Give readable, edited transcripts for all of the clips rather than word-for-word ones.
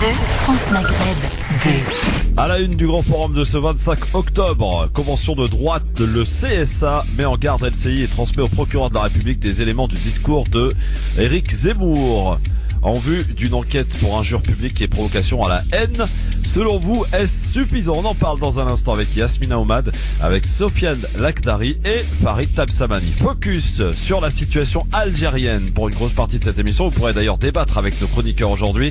France Maghreb 2. À la une du grand forum de ce 25 octobre, convention de droite, le CSA met en garde LCI et transmet au procureur de la République des éléments du discours de Éric Zemmour. En vue d'une enquête pour injure publique et provocation à la haine, selon vous, est-ce suffisant? On en parle dans un instant avec Yasmina Oumad, avec Sofiane Lakhdari et Farid Tabsamani. Focus sur la situation algérienne pour une grosse partie de cette émission. Vous pourrez d'ailleurs débattre avec nos chroniqueurs aujourd'hui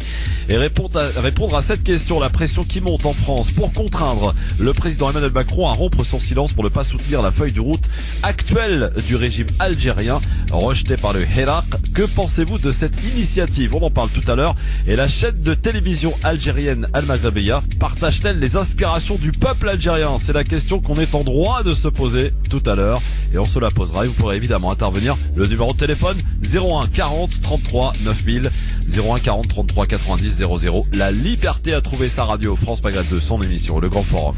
et répondre à cette question. La pression qui monte en France pour contraindre le président Emmanuel Macron à rompre son silence pour ne pas soutenir la feuille de route actuelle du régime algérien rejetée par le Hirak. Que pensez-vous de cette initiative? On en parle tout à l'heure. Et la chaîne de télévision algérienne Al-Maghrebiya partage-t-elle les inspirations du peuple algérien? C'est la question qu'on est en droit de se poser tout à l'heure. Et on se la posera. Et vous pourrez évidemment intervenir. Le numéro de téléphone 01 40 33 9000, 01 40 33 90 00. La liberté à trouver sa radio. France Maghreb 2, son émission, le Grand Forum.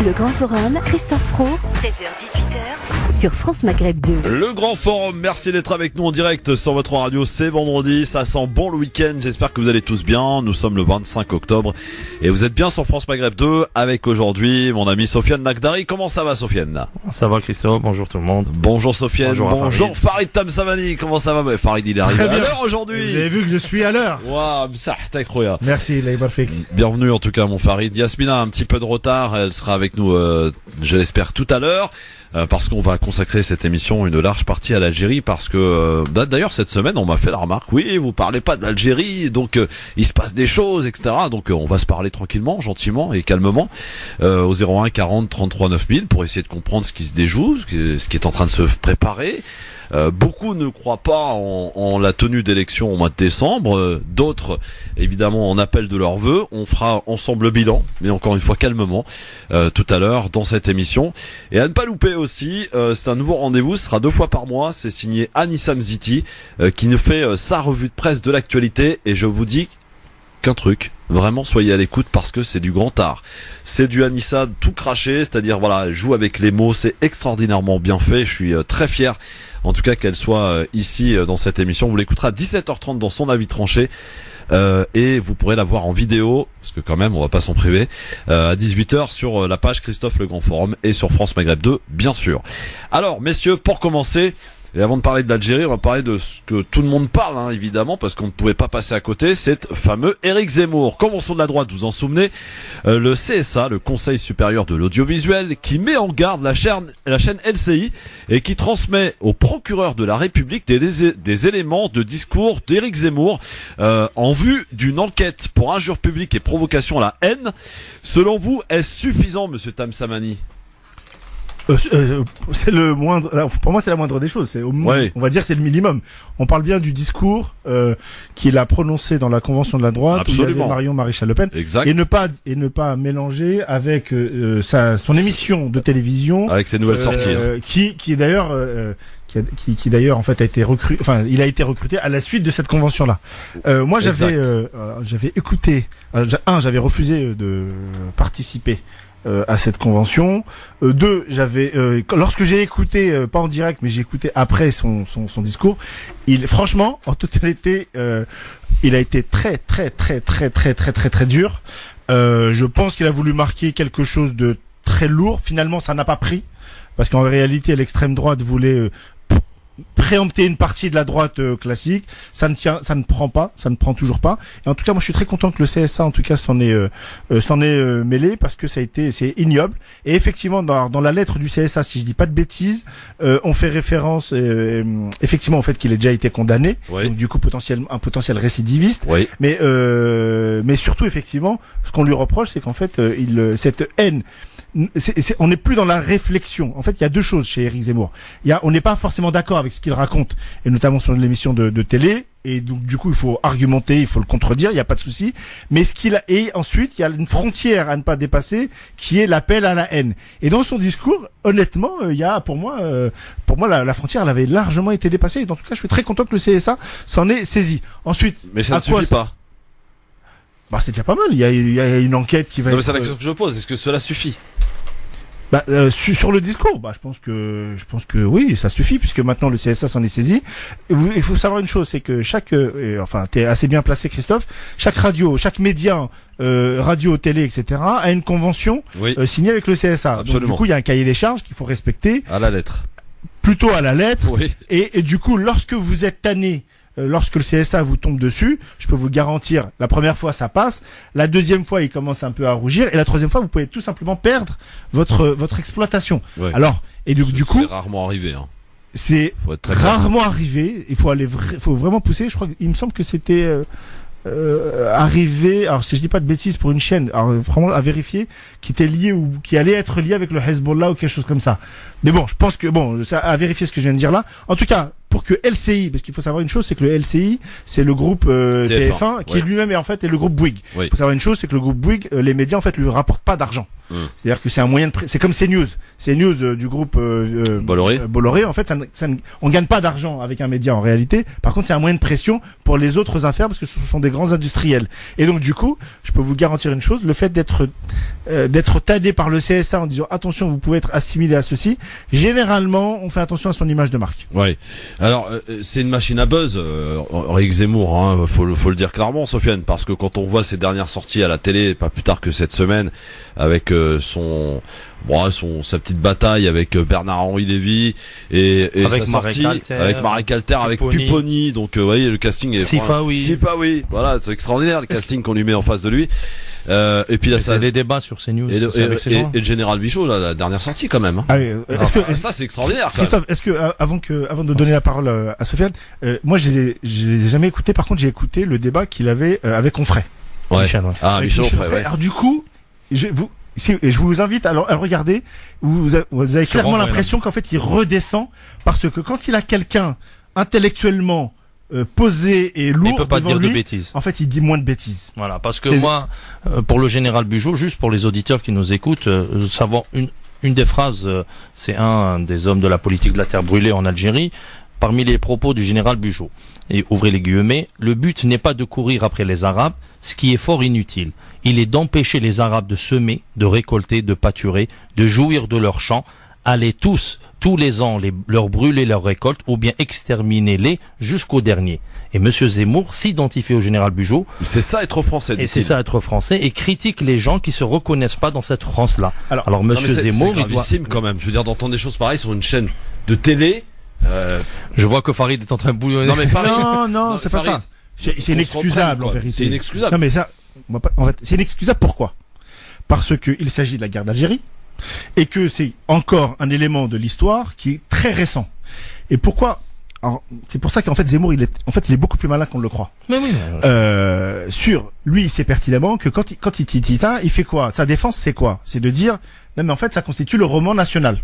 Le Grand Forum, Christophe Roux, 16h-18h, sur France Maghreb 2. Le Grand Forum, merci d'être avec nous en direct sur votre radio. C'est vendredi, ça sent bon le week-end. J'espère que vous allez tous bien. Nous sommes le 25 octobre et vous êtes bien sur France Maghreb 2 avec aujourd'hui mon ami Sofiane Lakhdari. Comment ça va, Sofiane? Ça va, Christophe, bonjour tout le monde. Bonjour Sofiane, bonjour Farid Tabsamani. Comment ça va? Farid, il arrive à l'heure aujourd'hui. Vous avez vu que je suis à l'heure. Waouh, ça, t'as incroyable. Merci, Laïbarfik. Bienvenue en tout cas mon Farid. Yasmina a un petit peu de retard, elle sera avec nous je l'espère tout à l'heure. Parce qu'on va consacrer cette émission une large partie à l'Algérie, parce que d'ailleurs cette semaine on m'a fait la remarque, oui vous parlez pas d'Algérie, donc il se passe des choses, etc. Donc on va se parler tranquillement, gentiment et calmement au 01 40 33 9000 pour essayer de comprendre ce qui se déjoue, ce qui est en train de se préparer. Beaucoup ne croient pas en la tenue d'élections au mois de décembre. D'autres, évidemment, en appellent de leurs vœux. On fera ensemble le bilan, mais encore une fois calmement, tout à l'heure dans cette émission. Et à ne pas louper aussi, c'est un nouveau rendez-vous. Ce sera 2 fois par mois. C'est signé Anissa Mziti qui nous fait sa revue de presse de l'actualité. Et je vous dis qu'un truc, vraiment soyez à l'écoute parce que c'est du grand art. C'est du Anissa tout craché, c'est-à-dire voilà, elle joue avec les mots, c'est extraordinairement bien fait. Je suis très fier en tout cas qu'elle soit ici dans cette émission. Vous l'écouterez à 17h30 dans son avis tranché. Et vous pourrez la voir en vidéo, parce que quand même on va pas s'en priver, à 18h sur la page Christophe Le Grand Forum et sur France Maghreb 2 bien sûr. Alors messieurs, pour commencer, et avant de parler de l'Algérie, on va parler de ce que tout le monde parle, hein, évidemment, parce qu'on ne pouvait pas passer à côté, c'est fameux Éric Zemmour. Convention de la droite, vous en souvenez, le CSA, le Conseil supérieur de l'audiovisuel, qui met en garde la chaîne LCI et qui transmet au procureur de la République des éléments de discours d'Éric Zemmour en vue d'une enquête pour injure publique et provocation à la haine. Selon vous, est-ce suffisant, monsieur Tabsamani? C'est le moindre. Pour moi, c'est la moindre des choses. Oui. On va dire que c'est le minimum. On parle bien du discours qu'il a prononcé dans la Convention de la droite. Absolument. Où il y avait Marion Maréchal Le Pen. Exact. Et ne pas mélanger avec son émission de télévision. Avec ses nouvelles sorties. Qui d'ailleurs. Qui d'ailleurs en fait a été recruté, enfin il a été recruté à la suite de cette convention là. Moi j'avais écouté, j'avais refusé de participer à cette convention. 2, lorsque j'ai écouté, pas en direct, mais j'ai écouté après son discours, franchement, en toute honnêteté, il a été très dur. Je pense qu'il a voulu marquer quelque chose de très lourd. Finalement, ça n'a pas pris, parce qu'en réalité, l'extrême droite voulait préempter une partie de la droite classique. Ça ne prend toujours pas. Et en tout cas, moi, je suis très content que le CSA, en tout cas, s'en est mêlé, parce que c'est ignoble. Et effectivement, dans la lettre du CSA, si je dis pas de bêtises, on fait référence, effectivement, au fait qu'il ait déjà été condamné. Oui. Donc, du coup, un potentiel récidiviste. Oui. Mais surtout, effectivement, ce qu'on lui reproche, c'est qu'en fait, cette haine, on n'est plus dans la réflexion. En fait, il y a 2 choses chez Éric Zemmour. On n'est pas forcément d'accord avec ce qu'il raconte, et notamment sur l'émission de télé. Et donc, du coup, il faut argumenter, il faut le contredire, il n'y a pas de souci. Mais et ensuite, il y a une frontière à ne pas dépasser, qui est l'appel à la haine. Et dans son discours, honnêtement, pour moi, la frontière, elle avait largement été dépassée. Et en tout cas, je suis très content que le CSA s'en ait saisi. Ensuite, mais ça ne suffit pas. Bah, c'est déjà pas mal. Il y a une enquête qui va non, mais c'est la question que je pose. Est-ce que cela suffit? Sur le discours, je pense que oui, ça suffit puisque maintenant le CSA s'en est saisi. Il faut savoir une chose, c'est que t'es assez bien placé, Christophe. Chaque radio, chaque média, radio, télé, etc., a une convention signée avec le CSA. Absolument. Donc, du coup, il y a un cahier des charges qu'il faut respecter. À la lettre. Plutôt à la lettre. Oui. Et du coup, lorsque vous êtes tanné, lorsque le CSA vous tombe dessus, je peux vous garantir, la première fois ça passe, la deuxième fois il commence un peu à rougir, et la troisième fois vous pouvez tout simplement perdre votre exploitation. Ouais. Alors, et du coup, c'est rarement arrivé. Hein. C'est rarement arrivé. Il faut vraiment pousser. Je crois qu'il me semble que c'était arrivé. Alors si je dis pas de bêtises pour une chaîne, alors vraiment à vérifier, qui était lié ou qui allait être lié avec le Hezbollah ou quelque chose comme ça. Mais bon, je pense que ça à vérifier ce que je viens de dire là. En tout cas, pour que LCI, parce qu'il faut savoir une chose, c'est que le LCI, c'est le groupe TF1 qui lui-même est le groupe Bouygues. Il faut savoir une chose, c'est que le groupe Bouygues, les médias en fait lui rapportent pas d'argent. C'est-à-dire que c'est un moyen de c'est comme CNews. CNews du groupe Bolloré, en fait, on gagne pas d'argent avec un média en réalité. Par contre, c'est un moyen de pression pour les autres affaires parce que ce sont des grands industriels. Et donc du coup, je peux vous garantir une chose, le fait d'être tanné par le CSA en disant attention, vous pouvez être assimilé à ceci, généralement, on fait attention à son image de marque. Ouais. Alors, c'est une machine à buzz, Éric Zemmour, hein, faut le dire clairement, Sofiane, parce que quand on voit ses dernières sorties à la télé, pas plus tard que cette semaine, avec sa petite bataille avec Bernard-Henri Lévy et avec sa sortie avec Marek Alter, avec Pupponi. Donc, vous voyez, le casting est Sifawi. Voilà, c'est extraordinaire le casting qu'on lui met en face de lui. Et puis là, ça, les débats sur CNews. Et le général Bichot, là, la dernière sortie quand même. Hein. Ça, c'est extraordinaire. Christophe, est-ce que avant de donner la parole à Sofiane, moi je les ai jamais écoutés. Par contre, j'ai écouté le débat qu'il avait avec Onfray. Ouais. Michel, Michel Onfray. Ouais. Alors du coup, je vous invite à le regarder. Vous avez clairement l'impression qu'en fait il redescend parce que quand il a quelqu'un intellectuellement posé et lourd, il peut pas devant dire lui, de bêtises. En fait, il dit moins de bêtises. Voilà, parce que moi, pour le général Bugeaud, juste pour les auditeurs qui nous écoutent, savoir une des phrases, c'est un des hommes de la politique de la terre brûlée en Algérie, parmi les propos du général Bugeaud. Et ouvrez les guillemets, le but n'est pas de courir après les Arabes, ce qui est fort inutile. Il est d'empêcher les Arabes de semer, de récolter, de pâturer, de jouir de leurs champs. Allez tous les ans, leur brûler leurs récoltes ou bien exterminer-les jusqu'au dernier. Et Monsieur Zemmour s'identifie au général Bugeaud. C'est ça être français. Et c'est ça être français et critique les gens qui se reconnaissent pas dans cette France-là. Alors Monsieur Zemmour, c'est gravissime quand même. Je veux dire, d'entendre des choses pareilles sur une chaîne de télé. Je vois que Farid est en train de bouillonner. Non, c'est pas ça. C'est inexcusable en vérité. C'est inexcusable. Non mais ça, en fait, c'est inexcusable. Pourquoi? Parce que il s'agit de la guerre d'Algérie et que c'est encore un élément de l'histoire qui est très récent. Et pourquoi? Alors, c'est pour ça qu'en fait Zemmour il est beaucoup plus malin qu'on le croit. Mais oui. Lui il sait pertinemment que quand il fait quoi? Sa défense c'est quoi? C'est de dire non mais en fait ça constitue le roman national.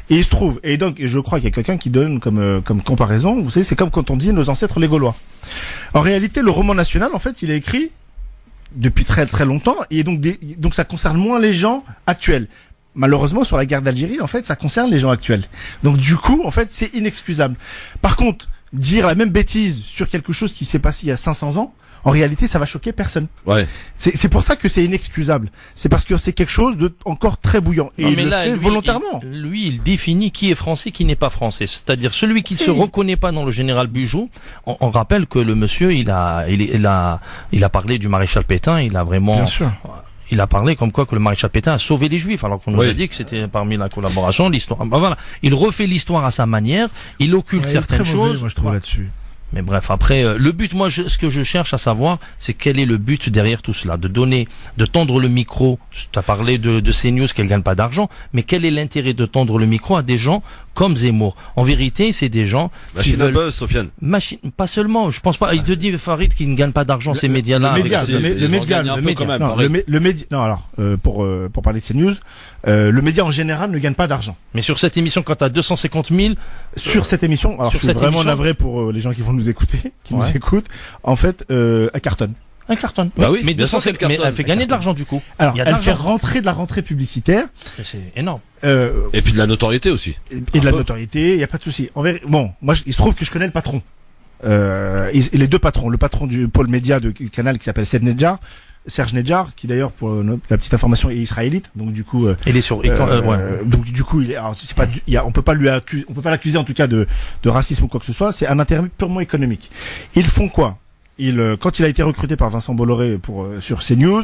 Et il se trouve, et donc je crois qu'il y a quelqu'un qui donne comme comparaison, vous savez, c'est comme quand on dit nos ancêtres les Gaulois. En réalité, le roman national, en fait, il est écrit depuis très très longtemps, et donc ça concerne moins les gens actuels. Malheureusement, sur la guerre d'Algérie, en fait, ça concerne les gens actuels. Donc du coup, en fait, c'est inexcusable. Par contre, dire la même bêtise sur quelque chose qui s'est passé il y a 500 ans, en réalité, ça va choquer personne. Ouais. C'est pour ça que c'est inexcusable. C'est parce que c'est quelque chose de encore très bouillant. Et il le fait volontairement. Il définit qui est français, qui n'est pas français. C'est-à-dire celui qui se reconnaît pas dans le général Bugeaud. On rappelle que le monsieur, il a parlé du maréchal Pétain. Il a vraiment. Bien sûr. Il a parlé comme quoi que le maréchal Pétain a sauvé les Juifs, alors qu'on nous a dit que c'était parmi la collaboration, l'histoire. Voilà. Il refait l'histoire à sa manière. Il occulte certaines choses. Moi, je trouve là-dessus. Mais bref, après, le but, moi, ce que je cherche à savoir, c'est quel est le but derrière tout cela, de tendre le micro. Tu as parlé de CNews qu'elle gagne pas d'argent, mais quel est l'intérêt de tendre le micro à des gens comme Zemmour? En vérité, c'est des gens qui veulent... buzz, Sofiane. Pas seulement, je pense pas. Il te dit, Farid, qu'ils ne gagnent pas d'argent, ces médias-là. Le média, non, alors, pour parler de CNews, le média en général ne gagne pas d'argent. Mais sur cette émission, quand tu as 250 000... Sur cette émission, alors je suis vraiment navré pour les gens qui vont nous écouter, nous écoutent, en fait, elle cartonne. Un carton. Bah oui, mais 250, mais elle fait gagner de l'argent du coup. Alors, elle fait rentrer de la rentrée publicitaire. C'est énorme. Et puis de la notoriété aussi. Et de la notoriété, il y a pas de souci. Bon, moi, il se trouve que je connais le patron. Et les deux patrons, le patron du pôle média de Canal qui s'appelle Sed Nedjar, Serge Nedjar, qui d'ailleurs, pour la petite information, est israélite, donc du coup, il est sur, donc du coup, alors c'est pas, on peut pas l'accuser en tout cas de racisme ou quoi que ce soit. C'est un intérêt purement économique. Ils font quoi? Quand il a été recruté par Vincent Bolloré pour CNews,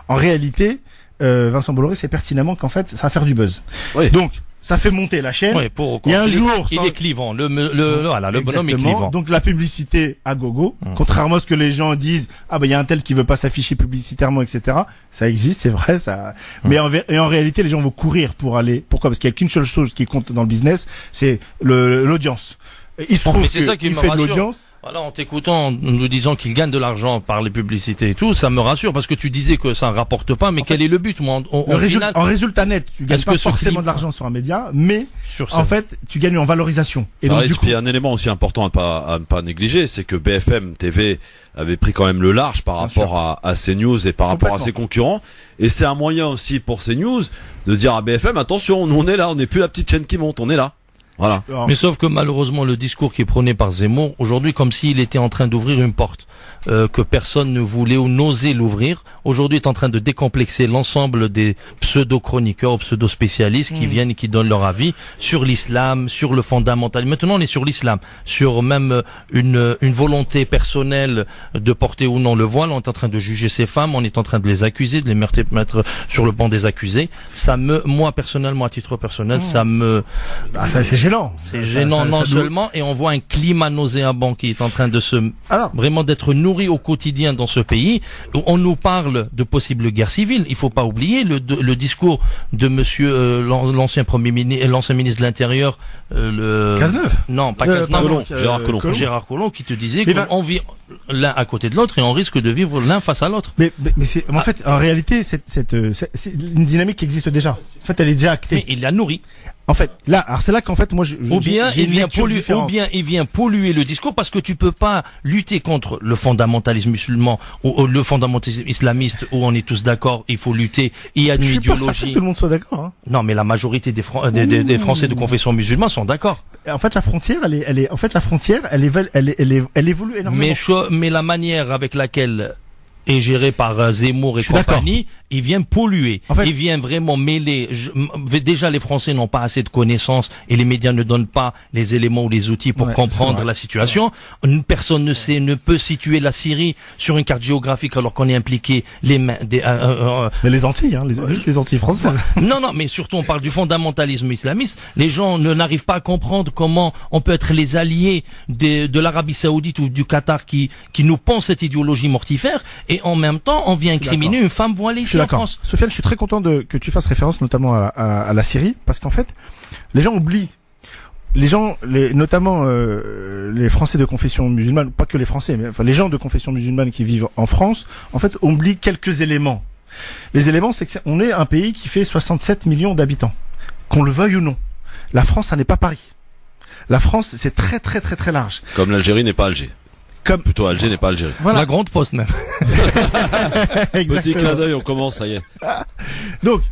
en réalité, Vincent Bolloré sait pertinemment qu'en fait, ça va faire du buzz. Oui. Donc, ça fait monter la chaîne. Oui, il y a un jour, il est clivant. Le bonhomme est clivant. Donc la publicité à gogo, contrairement à ce que les gens disent, il y a un tel qui veut pas s'afficher publicitairement, etc. Ça existe, c'est vrai, ça. Mais en réalité, les gens vont courir pour aller. Pourquoi? Parce qu'il y a qu'une seule chose qui compte dans le business, c'est l'audience. Il se trouve qu'il fait de l'audience. Voilà, en t'écoutant, en nous disant qu'il gagne de l'argent par les publicités et tout, ça me rassure parce que tu disais que ça ne rapporte pas, mais quel est le but, moi, en résultat net, tu gagnes pas forcément de l'argent sur un média, mais en fait, tu gagnes en valorisation. Et donc, il y a un élément aussi important à ne pas négliger, c'est que BFM TV avait pris quand même le large par rapport à CNews et par rapport à ses concurrents. Et c'est un moyen aussi pour CNews de dire à BFM, attention, nous on est là, on n'est plus la petite chaîne qui monte, on est là. Voilà. Mais sauf que malheureusement le discours qui est prôné par Zemmour aujourd'hui, comme s'il était en train d'ouvrir une porte que personne ne voulait ou n'osait l'ouvrir, aujourd'hui est en train de décomplexer l'ensemble des pseudo-chroniqueurs, pseudo-spécialistes qui viennent et qui donnent leur avis sur l'islam, sur le fondamental. Maintenant on est sur l'islam, sur même une volonté personnelle de porter ou non le voile. On est en train de juger ces femmes, on est en train de les accuser, de les mettre sur le banc des accusés. Moi personnellement, à titre personnel, ça me... ça c'est gênant. C'est gênant non seulement, et on voit un climat nauséabond qui est en train de vraiment d'être nourri au quotidien dans ce pays. On nous parle de possible guerre civile. Il faut pas oublier le discours de monsieur l'ancien premier ministre, l'ancien ministre de l'Intérieur, Cazeneuve. Non, pas Cazeneuve. Gérard Collomb qui te disait qu'on vit l'un à côté de l'autre et on risque de vivre l'un face à l'autre. Mais c'est en fait en réalité c'est une dynamique qui existe déjà. En fait, elle est déjà actée. Mais il l'a nourri. En fait, là, alors c'est là qu'en fait, moi, ou bien il vient polluer le discours parce que tu peux pas lutter contre le fondamentalisme musulman ou le fondamentalisme islamiste où on est tous d'accord, il faut lutter. Il y a une idéologie. Je suis pas certain que tout le monde soit d'accord. Hein. Non, mais la majorité des Français de confession musulmane sont d'accord. En fait, la frontière, elle évolue énormément. Mais la manière avec laquelle est géré par Zemmour et compagnie, il vient polluer. En fait, il vient vraiment mêler. Déjà, les Français n'ont pas assez de connaissances et les médias ne donnent pas les éléments ou les outils pour comprendre la situation. Une personne ne peut situer la Syrie sur une carte géographique alors qu'on est impliqué mais les Antilles, juste les Antilles françaises. Non, mais surtout on parle du fondamentalisme islamiste. Les gens n'arrivent pas à comprendre comment on peut être les alliés de l'Arabie Saoudite ou du Qatar qui nous pensent cette idéologie mortifère et en même temps on vient incriminer une femme voilée ici en France. Sofiane, je suis très content que tu fasses référence notamment à la Syrie parce qu'en fait les gens oublient. Notamment les Français de confession musulmane, pas que les Français, mais enfin les gens de confession musulmane qui vivent en France, en fait, oublient quelques éléments. Les éléments, c'est que on est un pays qui fait 67 millions d'habitants, qu'on le veuille ou non. La France, ça n'est pas Paris. La France, c'est très très très très large. Comme l'Algérie n'est pas Alger. Plutôt Alger n'est pas Algérie. Voilà. La grande poste même. Petit clin d'œil, on commence, ça y est. Donc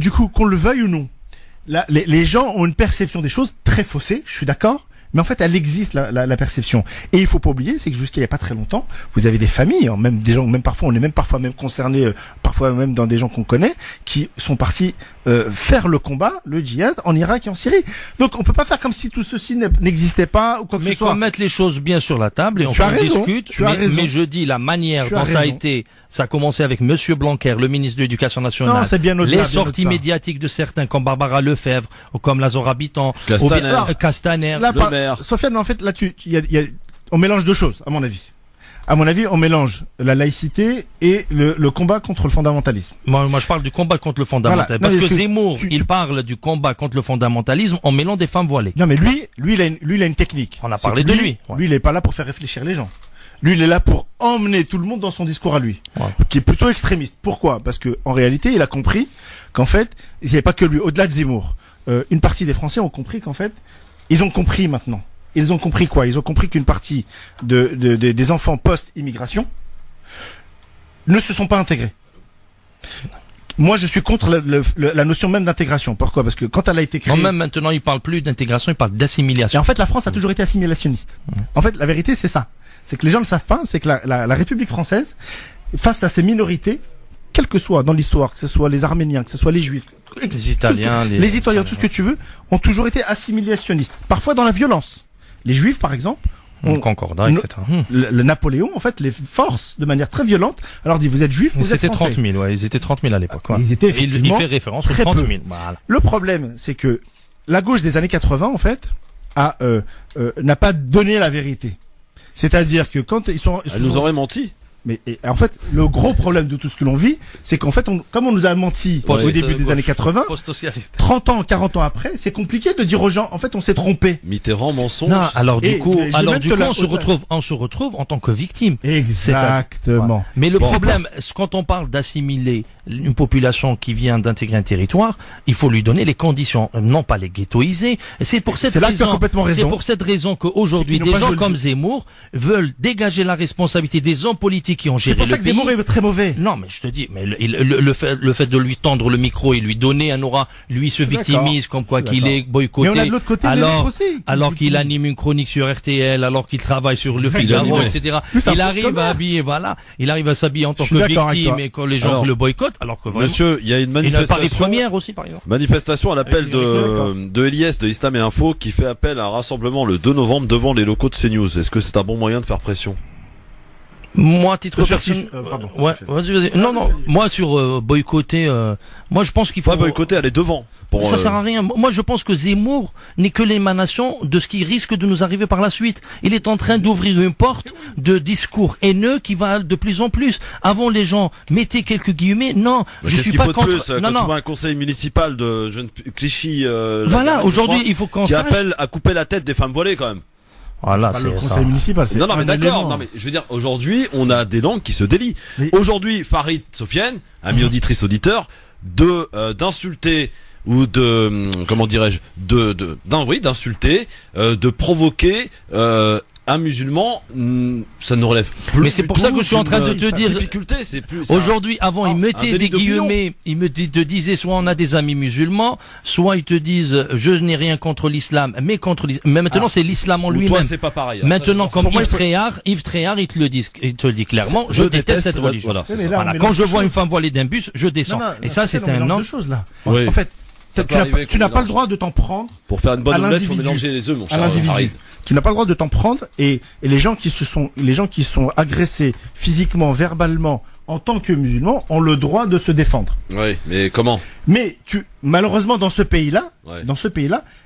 du coup, qu'on le veuille ou non, là, les gens ont une perception des choses très faussée, je suis d'accord, mais en fait, elle existe, la perception. Et il faut pas oublier, c'est que jusqu'à il y a pas très longtemps, vous avez des familles, même des gens, même parfois, on est même parfois concernés, parfois même dans des gens qu'on connaît, qui sont partis faire le combat, le djihad, en Irak et en Syrie. Donc, on peut pas faire comme si tout ceci n'existait pas ou quoi que ce soit. Mais qu'on mette les choses bien sur la table et on discute. Mais je dis la manière dont ça a été. Ça a commencé avec Monsieur Blanquer, le ministre de l'Éducation nationale. Non, c'est bien au-delà. Les sorties médiatiques de certains, comme Barbara Lefebvre, ou comme Lazare Habitant, Castaner. Le maire. Sofiane, en fait, là, on mélange deux choses, à mon avis. À mon avis, on mélange la laïcité et le combat contre le fondamentalisme. Moi, je parle du combat contre le fondamentalisme. Voilà. Parce que Zemmour, il parle du combat contre le fondamentalisme en mêlant des femmes voilées. Non, mais lui, il a une technique. On a parlé de lui. Lui, il est pas là pour faire réfléchir les gens. Lui, il est là pour emmener tout le monde dans son discours à lui, qui est plutôt extrémiste. Pourquoi? Parce que en réalité, il a compris qu'en fait, il n'y avait pas que lui. Au-delà de Zemmour, une partie des Français ont compris qu'en fait, ils ont compris maintenant. Ils ont compris quoi? Ils ont compris qu'une partie des enfants post-immigration ne se sont pas intégrés. Moi, je suis contre la notion même d'intégration. Pourquoi? Parce que quand elle a été créée... Non, même maintenant, il parle plus d'intégration, il parle d'assimilation. Et en fait, la France a toujours été assimilationniste. En fait, la vérité, c'est ça. C'est que les gens ne le savent pas, c'est que la République française, face à ces minorités, quel que soit dans l'histoire, que ce soit les Arméniens, que ce soit les Juifs, les Italiens, les Italiens, tout ce que tu veux, ont toujours été assimilationnistes. Parfois dans la violence. Les Juifs, par exemple, le Concordat, etc. Le Napoléon, en fait, les force de manière très violente. Alors, dit, vous êtes juif, vous êtes français. C'était 30 000, ouais. Ils étaient 30 000 à l'époque, ouais. Ils étaient effectivement. Il fait référence aux 30 000. Voilà. Le problème, c'est que la gauche des années 80, en fait, n'a pas donné la vérité. C'est-à-dire que quand ils sont, elle nous aurait menti. Mais en fait, le gros problème de tout ce que l'on vit, c'est qu'en fait, comme on nous a menti au début des années 80, 30 ans, 40 ans après, c'est compliqué de dire aux gens, en fait, on s'est trompé. Mitterrand, mensonge. Non, alors du coup, on se retrouve en tant que victime. Exactement. Mais le problème, quand on parle d'assimiler une population qui vient d'intégrer un territoire, il faut lui donner les conditions, non pas les ghettoiser. C'est pour cette raison, c'est pour cette raison qu'aujourd'hui, des gens comme Zemmour veulent dégager la responsabilité des hommes politiques qui ont géré le pays. C'est pour ça que Zemmour est très mauvais. Non, mais je te dis, mais le fait de lui tendre le micro et lui donner un aura, lui se victimise comme quoi qu'il est boycotté. Mais on a de l'autre côté alors qu'il anime une chronique sur RTL, alors qu'il travaille sur le Figaro, etc. Il arrive à habiller, voilà, il arrive à s'habiller en tant que victime et quand les gens le boycottent, alors que vraiment. Monsieur, il y a une manifestation. Paris Première aussi, par exemple. Manifestation à l'appel de Eliès de Islam et Info qui fait appel à un rassemblement le 2 novembre devant les locaux de CNews. Est-ce que c'est un bon moyen de faire pression? Moi, à titre personnel, vas-y. Non, moi sur boycotter, moi je pense qu'il faut pas boycotter, aller devant. Ça sert à rien. Moi, je pense que Zemmour n'est que l'émanation de ce qui risque de nous arriver par la suite. Il est en train d'ouvrir une porte de discours haineux qui va de plus en plus. Avant, les gens mettaient quelques guillemets. Non, je suis pas contre. Non, tu vois un conseil municipal de Clichy. Voilà, aujourd'hui, il faut qu'on sache. Qui appelle à couper la tête des femmes voilées quand même. Voilà, c'est le conseil municipal. Non, mais d'accord. Non, mais je veux dire, aujourd'hui, on a des langues qui se délient. Aujourd'hui, Farid Sofiane, ami auditrice auditeur, d'insulter ou comment dirais-je, d'insulter, de provoquer un musulman, ça ne relève plus. Mais c'est pour ça que je suis en train de te dire. Difficulté, c'est plus. Aujourd'hui, avant, ils mettaient des guillemets, ils te disaient soit on a des amis musulmans, soit ils te disent je n'ai rien contre l'islam, mais contre l'islam. Mais maintenant, c'est l'islam en lui-même. Toi, c'est pas pareil. Maintenant, comme Yves Tréhard, il te le dit clairement, je déteste cette religion. Voilà. Quand je vois une femme voilée d'un bus, je descends. Et ça, c'est un nom. En fait, tu n'as pas le droit de t'en prendre. Pour faire une bonne omelette, faut mélanger les œufs, mon cher Farid. Tu n'as pas le droit de t'en prendre et les gens qui sont agressés physiquement, verbalement, en tant que musulmans, ont le droit de se défendre. Oui, mais comment? Mais malheureusement, dans ce pays-là,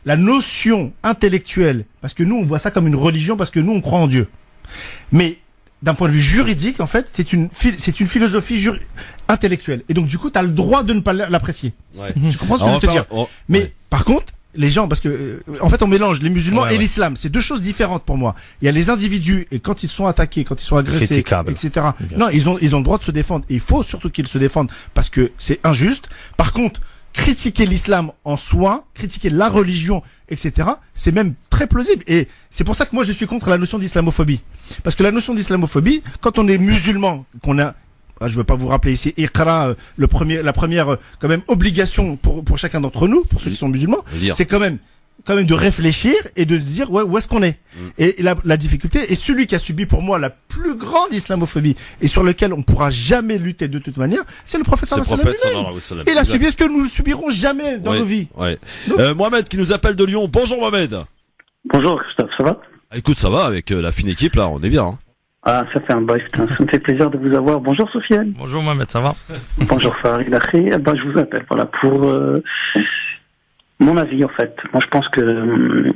la notion intellectuelle, parce que nous, on voit ça comme une religion, parce que nous, on croit en Dieu. Mais, d'un point de vue juridique, en fait, c'est une philosophie intellectuelle. Et donc, du coup, tu as le droit de ne pas l'apprécier. Ouais. Tu comprends ce que je veux te dire? Mais, par contre, les gens, parce que en fait on mélange les musulmans et l'islam, c'est deux choses différentes pour moi. Il y a les individus et quand ils sont attaqués, quand ils sont agressés, etc. Non, ils ont le droit de se défendre. Et il faut surtout qu'ils se défendent parce que c'est injuste. Par contre, critiquer l'islam en soi, critiquer la religion, etc. c'est même très plausible. Et c'est pour ça que moi je suis contre la notion d'islamophobie. Parce que la notion d'islamophobie, quand on est musulman, qu'on a je veux pas vous rappeler ici, Iqra, la première quand même obligation pour chacun d'entre nous, pour ceux qui sont musulmans, c'est quand même de réfléchir et de se dire où est-ce qu'on est. Et la difficulté, et celui qui a subi pour moi la plus grande islamophobie et sur lequel on pourra jamais lutter de toute manière, c'est le prophète sallallahu alayhi wa sallam. Il a subi ce que nous ne subirons jamais dans nos vies. Ouais. Mohamed qui nous appelle de Lyon. Bonjour Mohamed. Bonjour Christophe, ça va? Écoute, ça va avec la fine équipe là, on est bien. Hein. Ah, ça fait un bail, putain. Ça me fait plaisir de vous avoir. Bonjour Sofiane. Bonjour Mohamed, ça va? Bonjour Farid. Je vous appelle, voilà, pour mon avis en fait. Moi, je pense que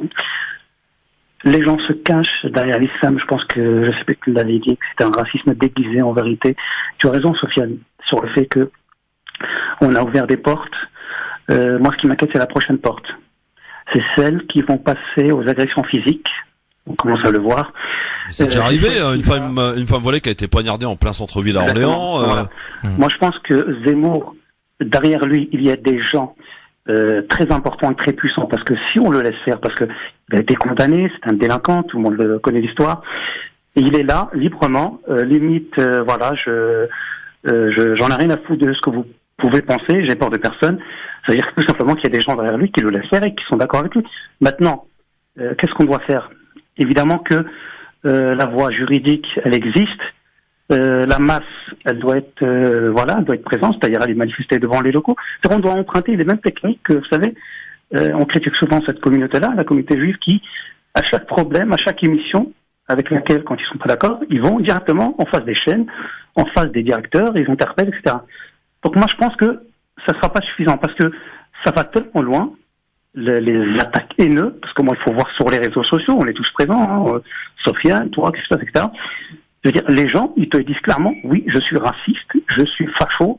les gens se cachent derrière l'islam. Je pense que, je sais pas que tu l'avais dit, que c'était un racisme déguisé en vérité. Tu as raison Sofiane, sur le fait que on a ouvert des portes. Moi, ce qui m'inquiète, c'est la prochaine porte. C'est celles qui vont passer aux agressions physiques. On commence à le voir. C'est déjà arrivé, une femme voilée qui a été poignardée en plein centre-ville à Orléans. Voilà. Moi, je pense que Zemmour, derrière lui, il y a des gens très importants et très puissants. Parce que si on le laisse faire, parce que il a été condamné, c'est un délinquant, tout le monde connaît l'histoire, et il est là, librement, limite, voilà, j'en ai rien à foutre de ce que vous pouvez penser, j'ai peur de personne. Ça veut dire tout simplement qu'il y a des gens derrière lui qui le laissent faire et qui sont d'accord avec lui. Maintenant, qu'est-ce qu'on doit faire? Évidemment que la voie juridique, elle existe. La masse, elle doit être, elle doit être présente, c'est-à-dire aller manifester devant les locaux. C'est-à-dire, on doit emprunter les mêmes techniques que, vous savez, on critique souvent cette communauté-là, la communauté juive, qui, à chaque problème, à chaque émission, avec laquelle, quand ils sont pas d'accord, ils vont directement en face des chaînes, en face des directeurs, ils interpellent, etc. Donc moi, je pense que ça sera pas suffisant, parce que ça va tellement loin, les attaques haineuses, parce que moi, il faut voir sur les réseaux sociaux, on est tous présents, Sofiane, toi, etc. Je veux dire, les gens, ils te disent clairement, oui, je suis raciste, je suis facho,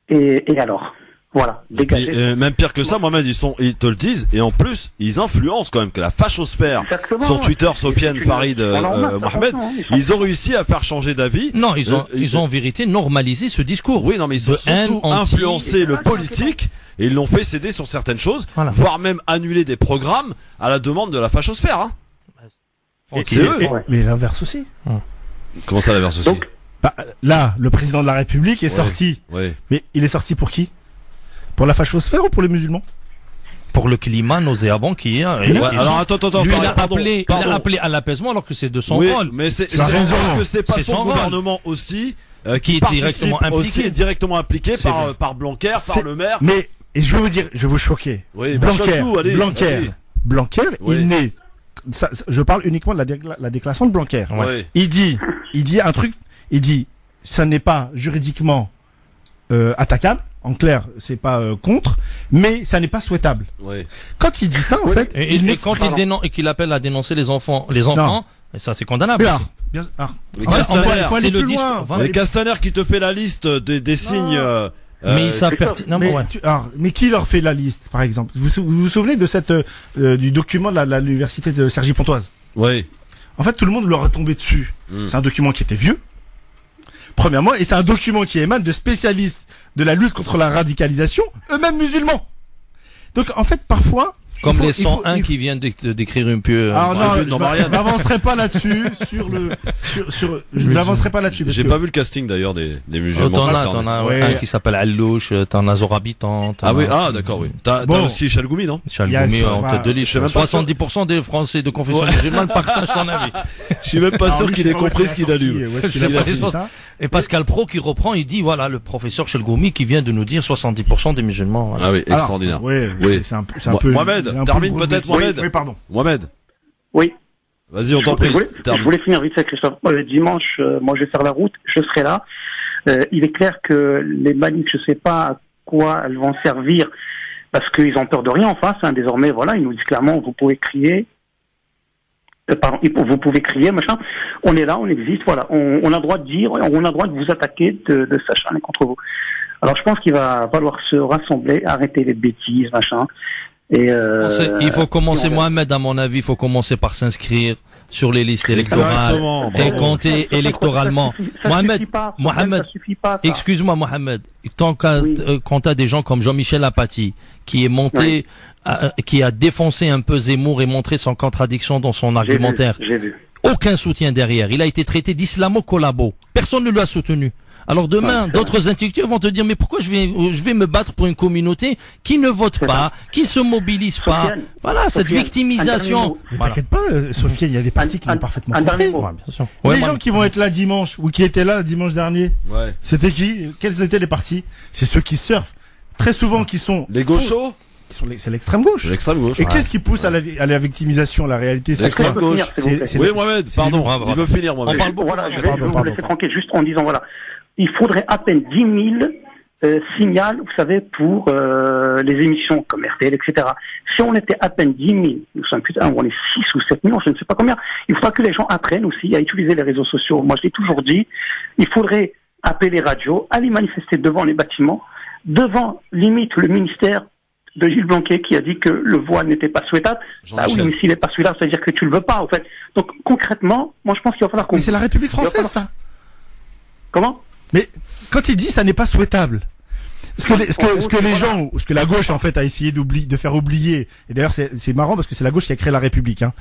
et alors, voilà, dégagez. Même pire que ça, Mohamed, ils te le disent, et en plus, ils influencent quand même que la fachosphère. Exactement, sur Twitter, Sofiane, Farid, Mohamed, ils ont réussi à faire changer d'avis. Non, ils ont en vérité normalisé ce discours. Oui, non, mais ils ont surtout influencé le politique, et ils l'ont fait céder sur certaines choses, voire même annuler des programmes à la demande de la fachosphère, hein. Mais l'inverse aussi. Comment ça, l'inverse aussi? Donc, là, le président de la République est sorti. Ouais. Mais il est sorti pour qui? Pour la fachosphère ou pour les musulmans? Pour le climat nauséabond qui est. Alors attends, lui, il a appelé à l'apaisement alors que c'est de son rôle. Mais c'est parce que c'est pas son gouvernement aussi qui est directement impliqué par Blanquer, par le maire. Mais et je vais vous dire, je vais vous choquer. Oui, Blanquer, il n'est. Je parle uniquement de la déclaration de Blanquer. Ouais. Il dit un truc. Il dit, ça n'est pas juridiquement attaquable. En clair, c'est pas contre, mais ça n'est pas souhaitable. Ouais. Quand il dit ça, en fait, et quand il qu'il appelle à dénoncer les enfants, et ça c'est condamnable. C'est le discours. Mais Castaner qui te fait la liste des signes. Mais ils savent pertinemment. Mais qui leur fait la liste, par exemple? Vous vous souvenez de cette du document de l'université de Cergy-Pontoise? Oui. En fait, tout le monde leur est tombé dessus. C'est un document qui était vieux. Premièrement, et c'est un document qui émane de spécialistes de la lutte contre la radicalisation, eux-mêmes musulmans. Donc, en fait, parfois... Comme les 101 qui viennent d'écrire une pieux... Alors non, je n'avancerai pas là-dessus, je n'avancerai pas là-dessus. J'ai pas vu le casting d'ailleurs des musulmans. T'en as un qui s'appelle Allouche, t'en as Zorabitan. D'accord, oui. T'as aussi Chalgoumi, non? Chalgoumi en tête de liste. 70% des Français de confession musulmane partagent son avis. Je suis même pas sûr qu'il ait compris ce qu'il a lu. Et Pascal Pro qui reprend, il dit, voilà, le professeur Chalgoumi qui vient de nous dire 70% des musulmans. Ah oui, extraordinaire. Oui, c'est un peu... Mohamed, termine peut-être, Mohamed. Oui, pardon. Mohamed. Oui. Vas-y, on t'en prie. Je voulais finir vite fait, Christophe. Dimanche, moi je vais faire la route, je serai là. Il est clair que les manifs, je sais pas à quoi elles vont servir, parce qu'ils ont peur de rien en face, hein. Désormais, voilà, ils nous disent clairement, vous pouvez crier. Vous pouvez crier, machin. On est là, on existe, voilà. On a le droit de dire, on a le droit de vous attaquer, de s'acharner contre vous. Alors je pense qu'il va falloir se rassembler, arrêter les bêtises, machin. Et il faut commencer, Mohamed, à mon avis, il faut commencer par s'inscrire sur les listes électorales et compter électoralement. Mohamed, excuse-moi, Mohamed, quand t'as des gens comme Jean-Michel Apathy, qui est monté, qui a défoncé un peu Zemmour et montré son contradiction dans son argumentaire. J'ai vu. Aucun soutien derrière. Il a été traité d'islamo-collabo. Personne ne l'a soutenu. Alors demain, d'autres intellectuels vont te dire, mais pourquoi je vais me battre pour une communauté qui ne vote pas, qui se mobilise pas. Voilà, cette victimisation. Mais t'inquiète pas, Sofiane, il y a des partis qui l'ont parfaitement compris. Les gens qui vont être là dimanche, ou qui étaient là dimanche dernier, c'était qui? Quels étaient les partis? C'est ceux qui surfent. Très souvent, qui sont... Les gauchos? C'est l'extrême gauche. L'extrême gauche. Et qu'est-ce qui pousse à la victimisation? La réalité, c'est l'extrême gauche. Oui, Mohamed, pardon. Il veut finir, Mohamed. On parle beaucoup. Voilà, je vais vous laisser tranquille juste en disant, voilà. Il faudrait à peine 10 000 signals, vous savez, pour les émissions comme RTL, etc. Si on était à peine 10 000, nous sommes putain, on est 6 ou 7 millions, je ne sais pas combien, il faudra que les gens apprennent aussi à utiliser les réseaux sociaux. Moi, je l'ai toujours dit, il faudrait appeler les radios, aller manifester devant les bâtiments, devant, limite, le ministère de Gilles Blanquer qui a dit que le voile n'était pas souhaitable. Ah oui, mais s'il n'est pas souhaitable, ça veut dire que tu le veux pas, en fait. Donc, concrètement, moi, je pense qu'il va falloir qu'on... Mais c'est la République française, ça. Comment? Mais quand il dit ça n'est pas souhaitable, ce que la gauche en fait a essayé de faire oublier, et d'ailleurs c'est marrant parce que c'est la gauche qui a créé la République, hein.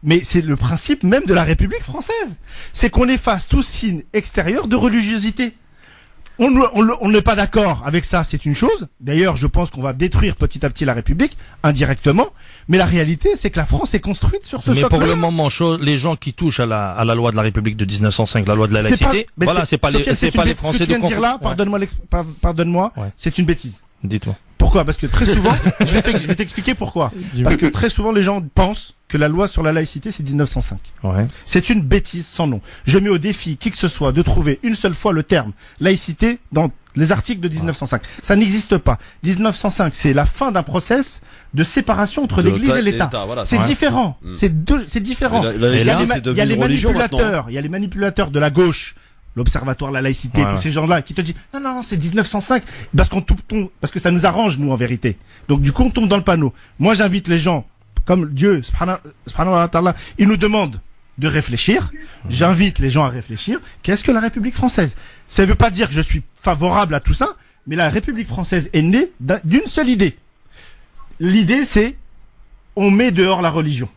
Mais c'est le principe même de la République française, c'est qu'on efface tout signe extérieur de religiosité. on n'est pas d'accord avec ça, c'est une chose. D'ailleurs, je pense qu'on va détruire petit à petit la République, indirectement. Mais la réalité, c'est que la France est construite sur ce socle. Mais pour le moment, les gens qui touchent à la loi de la République de 1905, la loi de la laïcité, c'est pas les Français de ce que tu viens de dire là, pardonne-moi, c'est une bêtise. Dites-moi. Pourquoi? Parce que très souvent, je vais t'expliquer pourquoi. Parce que très souvent, les gens pensent que la loi sur la laïcité, c'est 1905. Ouais. C'est une bêtise sans nom. Je mets au défi qui que ce soit de trouver une seule fois le terme laïcité dans les articles de 1905. Ça n'existe pas. 1905, c'est la fin d'un process de séparation entre l'Église et l'État. Voilà, c'est différent. C'est différent. Il y a les manipulateurs de la gauche, l'Observatoire de la laïcité, tous ces gens-là qui te disent non, c'est 1905 parce que ça nous arrange nous en vérité. Donc du coup on tombe dans le panneau. Moi j'invite les gens, comme Dieu subhanahu wa ta'ala, il nous demande de réfléchir. J'invite les gens à réfléchir. Qu'est-ce que la République française? Ça veut pas dire que je suis favorable à tout ça, mais la République française est née d'une seule idée. L'idée c'est on met dehors la religion.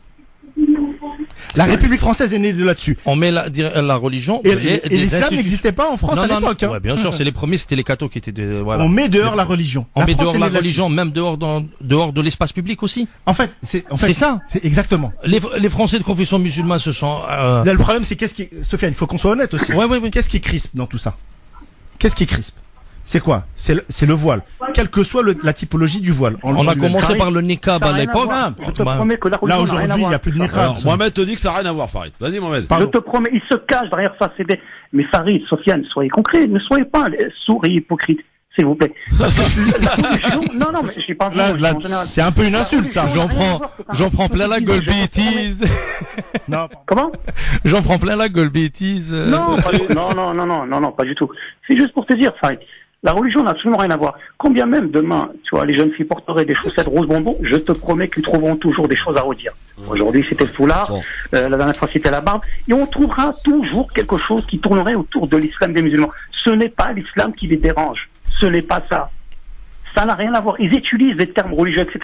La République française est née de là-dessus. On met la religion. Et l'islam n'existait pas en France à l'époque. Ouais, bien sûr, c'est les premiers, c'était les cathos qui étaient voilà. On met dehors la religion. On met dehors la religion, même dehors de l'espace public aussi. En fait, c'est ça. C'est exactement. Les Français de confession musulmane se sont. Là, le problème, c'est Sofiane, il faut qu'on soit honnête aussi. Ouais. Qu'est-ce qui crispe dans tout ça? Qu'est-ce qui crispe? C'est quoi? C'est le voile. Quelle que soit la typologie du voile. On a commencé par le niqab à l'époque. Je te promets que la religion là aujourd'hui, il n'y a plus de niqab. Alors, Mohamed te dit que ça n'a rien à voir, Farid. Vas-y, Mohamed. Je te promets, il se cache derrière ça. Mais Farid, Sofiane, soyez concrets. Ne soyez pas sourds et hypocrites, s'il vous plaît. Non, mais je suis pas. Là, c'est un peu une insulte, ça. J'en prends plein la gueule bêtise. Non. Comment? J'en prends plein la gueule bêtise. Non, pas du tout. C'est juste pour te dire, Farid. La religion n'a absolument rien à voir. Combien même demain, tu vois, les jeunes filles porteraient des chaussettes rose bonbon, je te promets qu'ils trouveront toujours des choses à redire. Aujourd'hui, c'était le foulard, la dernière fois, c'était la barbe, et on trouvera toujours quelque chose qui tournerait autour de l'islam des musulmans. Ce n'est pas l'islam qui les dérange. Ce n'est pas ça. Ça n'a rien à voir. Ils utilisent des termes religieux, etc.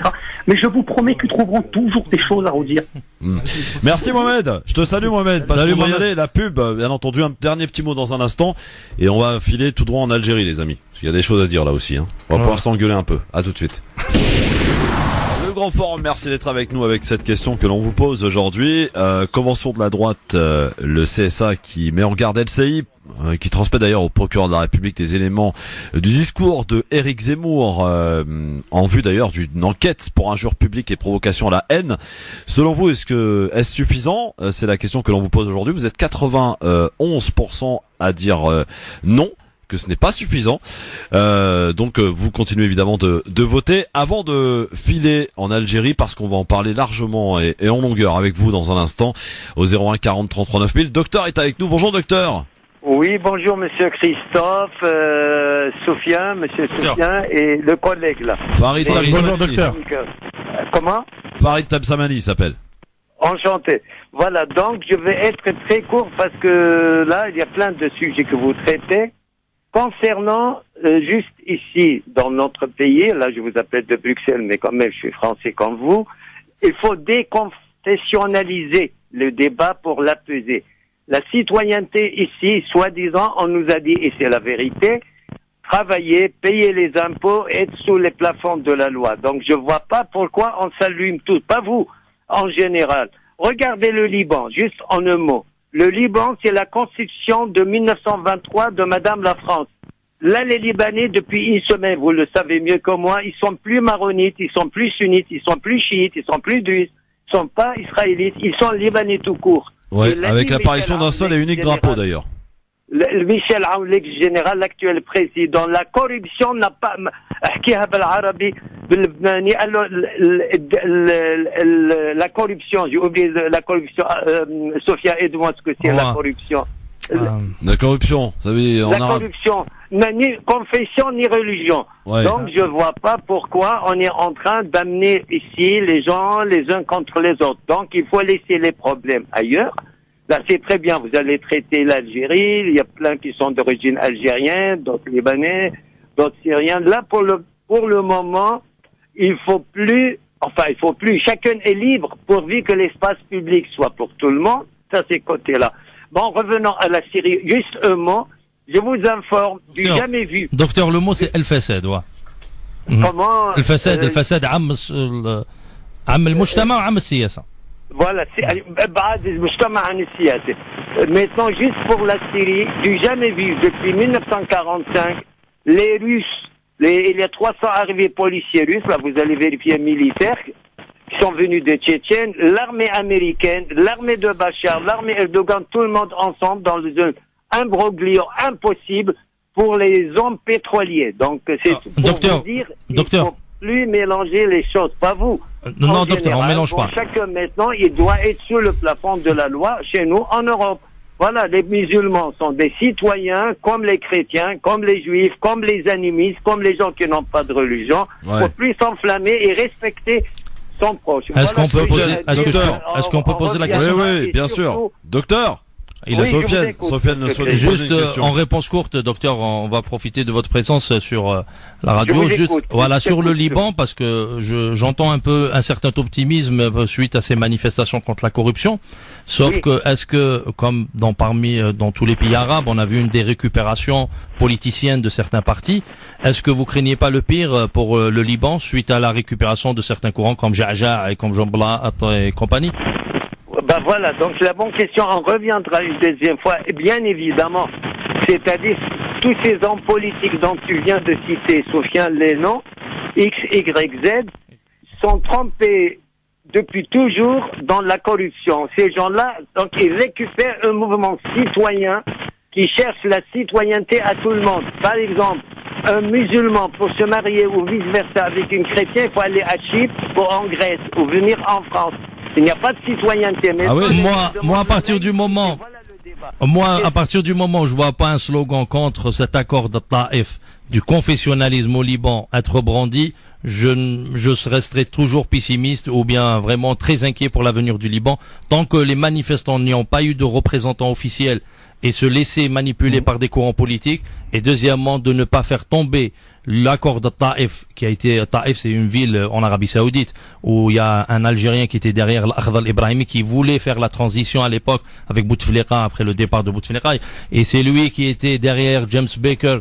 Mais je vous promets qu'ils trouveront toujours des choses à redire. Merci Mohamed. Je te salue Mohamed. Parce qu'on va y aller, la pub, bien entendu, un dernier petit mot dans un instant. Et on va filer tout droit en Algérie, les amis. Parce qu'il y a des choses à dire là aussi. On va pouvoir s'engueuler un peu. À tout de suite. Le Grand Forum, merci d'être avec nous avec cette question que l'on vous pose aujourd'hui. Convention de la droite, le CSA qui met en garde LCI, qui transmet d'ailleurs au procureur de la République des éléments du discours de Éric Zemmour en vue d'ailleurs d'une enquête pour injure publique et provocation à la haine. Selon vous, est-ce suffisant? C'est la question que l'on vous pose aujourd'hui. Vous êtes 91% à dire non, que ce n'est pas suffisant. Donc vous continuez évidemment de voter avant de filer en Algérie, parce qu'on va en parler largement et en longueur avec vous dans un instant au 01 40 33 9000. Docteur est avec nous. Bonjour docteur. Oui, bonjour monsieur Christophe, Sofiane, monsieur Sofiane et le collègue là. Farid Tabsamani. Bonjour docteur. Comment? Farid Tabsamani s'appelle. Enchanté. Voilà, donc je vais être très court parce que là, il y a plein de sujets que vous traitez. Concernant juste ici, dans notre pays, là je vous appelle de Bruxelles, mais quand même je suis français comme vous, il faut déconfessionnaliser le débat pour l'apaiser. La citoyenneté ici, soi-disant, on nous a dit, et c'est la vérité, travailler, payer les impôts, être sous les plafonds de la loi. Donc je vois pas pourquoi on s'allume tous, pas vous, en général. Regardez le Liban, juste en un mot. Le Liban, c'est la constitution de 1923 de Madame la France. Là, les Libanais, depuis une semaine, vous le savez mieux que moi, ils sont plus maronites, ils sont plus sunnites, ils sont plus chiites, ils sont plus druides, ils sont pas israélites, ils sont libanais tout court. Ouais, avec l'apparition d'un seul et unique drapeau d'ailleurs. Michel Aoun, l'ex-général, l'actuel président, la corruption n'a pas... La corruption, j'ai oublié la corruption. Sophia, aide-moi ce que c'est la corruption. La corruption, vous savez, en la arabe. corruption, ni confession ni religion. Ouais. Donc je vois pas pourquoi on est en train d'amener ici les gens les uns contre les autres. Donc il faut laisser les problèmes ailleurs. Là c'est très bien, vous allez traiter l'Algérie, il y a plein qui sont d'origine algérienne, d'autres libanais, d'autres syriens. Là pour le moment, il faut plus, chacun est libre pourvu que l'espace public soit pour tout le monde. Ça c'est côté là. Bon, revenons à la Syrie, juste un mot. je vous informe, du Docteur. jamais vu. Docteur, le mot c'est El-Fassad, ouais. Comment الفساد عم المجتمع وعم السياسة. Voilà, c'est بعد المجتمع عن السياسة. Maintenant, juste pour la Syrie, du jamais vu depuis 1945, les Russes, il y a 300 arrivés policiers russes, là vous allez vérifier militaires, qui sont venus de Tchétchène, l'armée américaine, l'armée de Bachar, l'armée Erdogan, tout le monde ensemble dans un imbroglio impossible pour les hommes pétroliers. Donc c'est pour docteur, vous dire, docteur. il faut plus mélanger les choses, pas vous. Non, En docteur, on général, mélange pas. Chacun maintenant, il doit être sur le plafond de la loi chez nous en Europe. Voilà, les musulmans sont des citoyens comme les chrétiens, comme les juifs, comme les animistes, comme les gens qui n'ont pas de religion. Il Ouais. faut plus s'enflammer et respecter son proche. Est-ce qu'on peut ce que poser- j'allais est-ce que- dire. est-ce qu'on peut poser la revient question? Oui, là, oui, et bien sûr. surtout- Docteur, Il Oui, a- je vous Sofiane, écoute. Sofiane nous pose Juste une question. en réponse courte, docteur, on va profiter de votre présence sur la Je radio. vous Juste, écoute. voilà, Je sur le t'écoute. Liban, parce que j'entends un peu un certain optimisme suite à ces manifestations contre la corruption. Sauf Oui. que, est-ce que, comme dans tous les pays arabes, on a vu une des récupérations politiciennes de certains partis, est-ce que vous craignez pas le pire pour le Liban suite à la récupération de certains courants comme Ja'ja et comme Jean Blas et compagnie? Ben voilà, donc la bonne question, on reviendra une deuxième fois, et bien évidemment. C'est-à-dire, tous ces hommes politiques dont tu viens de citer, Sofiane, les noms, X, Y, Z, sont trempés depuis toujours dans la corruption. Ces gens-là, donc, ils récupèrent un mouvement citoyen qui cherche la citoyenneté à tout le monde. Par exemple, un musulman, pour se marier ou vice-versa avec une chrétienne, il faut aller à Chypre ou en Grèce ou venir en France. Il n'y a pas de citoyenneté. Mais Ah oui. Moi, à partir du moment, moi, à partir du moment où je vois pas un slogan contre cet accord de Taïf du confessionnalisme au Liban être brandi, je resterai toujours pessimiste ou bien vraiment très inquiet pour l'avenir du Liban tant que les manifestants n'y ont pas eu de représentants officiels et se laisser manipuler par des courants politiques, et deuxièmement de ne pas faire tomber l'accord de Taïf, Taïf c'est une ville en Arabie Saoudite où il y a un Algérien qui était derrière l'Akhdar Ibrahimi qui voulait faire la transition à l'époque avec Bouteflika après le départ de Bouteflika, et c'est lui qui était derrière James Baker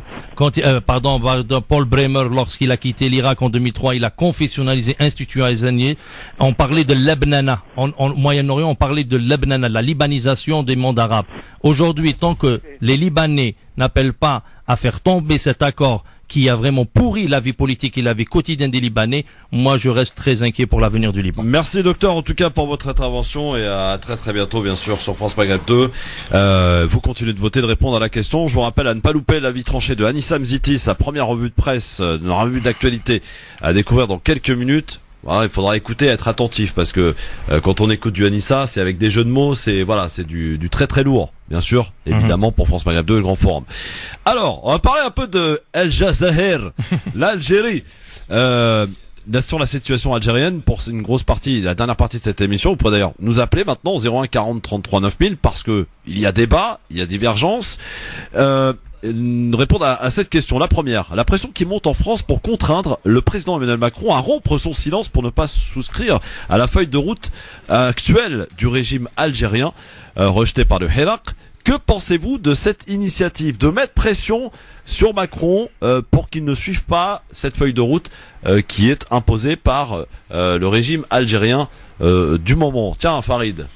Paul Bremer lorsqu'il a quitté l'Irak en 2003. Il a confessionnalisé, institutionnalisé. On parlait de Lebnana en Moyen-Orient, on parlait de Lebnana, la libanisation des mondes arabes. Aujourd'hui, tant que les Libanais n'appellent pas à faire tomber cet accord qui a vraiment pourri la vie politique et la vie quotidienne des Libanais, moi je reste très inquiet pour l'avenir du Liban. Merci docteur en tout cas pour votre intervention et à très très bientôt bien sûr sur France Maghreb 2. Vous continuez de voter, de répondre à la question. Je vous rappelle à ne pas louper l'avis tranché de Anissa Mziti, sa première revue de presse, une revue d'actualité à découvrir dans quelques minutes. Voilà, il faudra écouter, être attentif parce que quand on écoute du Anissa, c'est avec des jeux de mots, c'est du très très lourd, bien sûr, évidemment pour France Maghreb 2 et le Grand Forum. Alors, on va parler un peu de El Jazair, l'Algérie. Sur la situation algérienne pour une grosse partie, la dernière partie de cette émission. Vous pouvez d'ailleurs nous appeler maintenant au 01 40 33 9000 parce que il y a débat, il y a divergence. Répondre à cette question. La première, la pression qui monte en France pour contraindre le président Emmanuel Macron à rompre son silence pour ne pas souscrire à la feuille de route actuelle du régime algérien rejetée par le Hirak. Que pensez-vous de cette initiative de mettre pression sur Macron pour qu'il ne suive pas cette feuille de route qui est imposée par le régime algérien du moment? Tiens, Farid.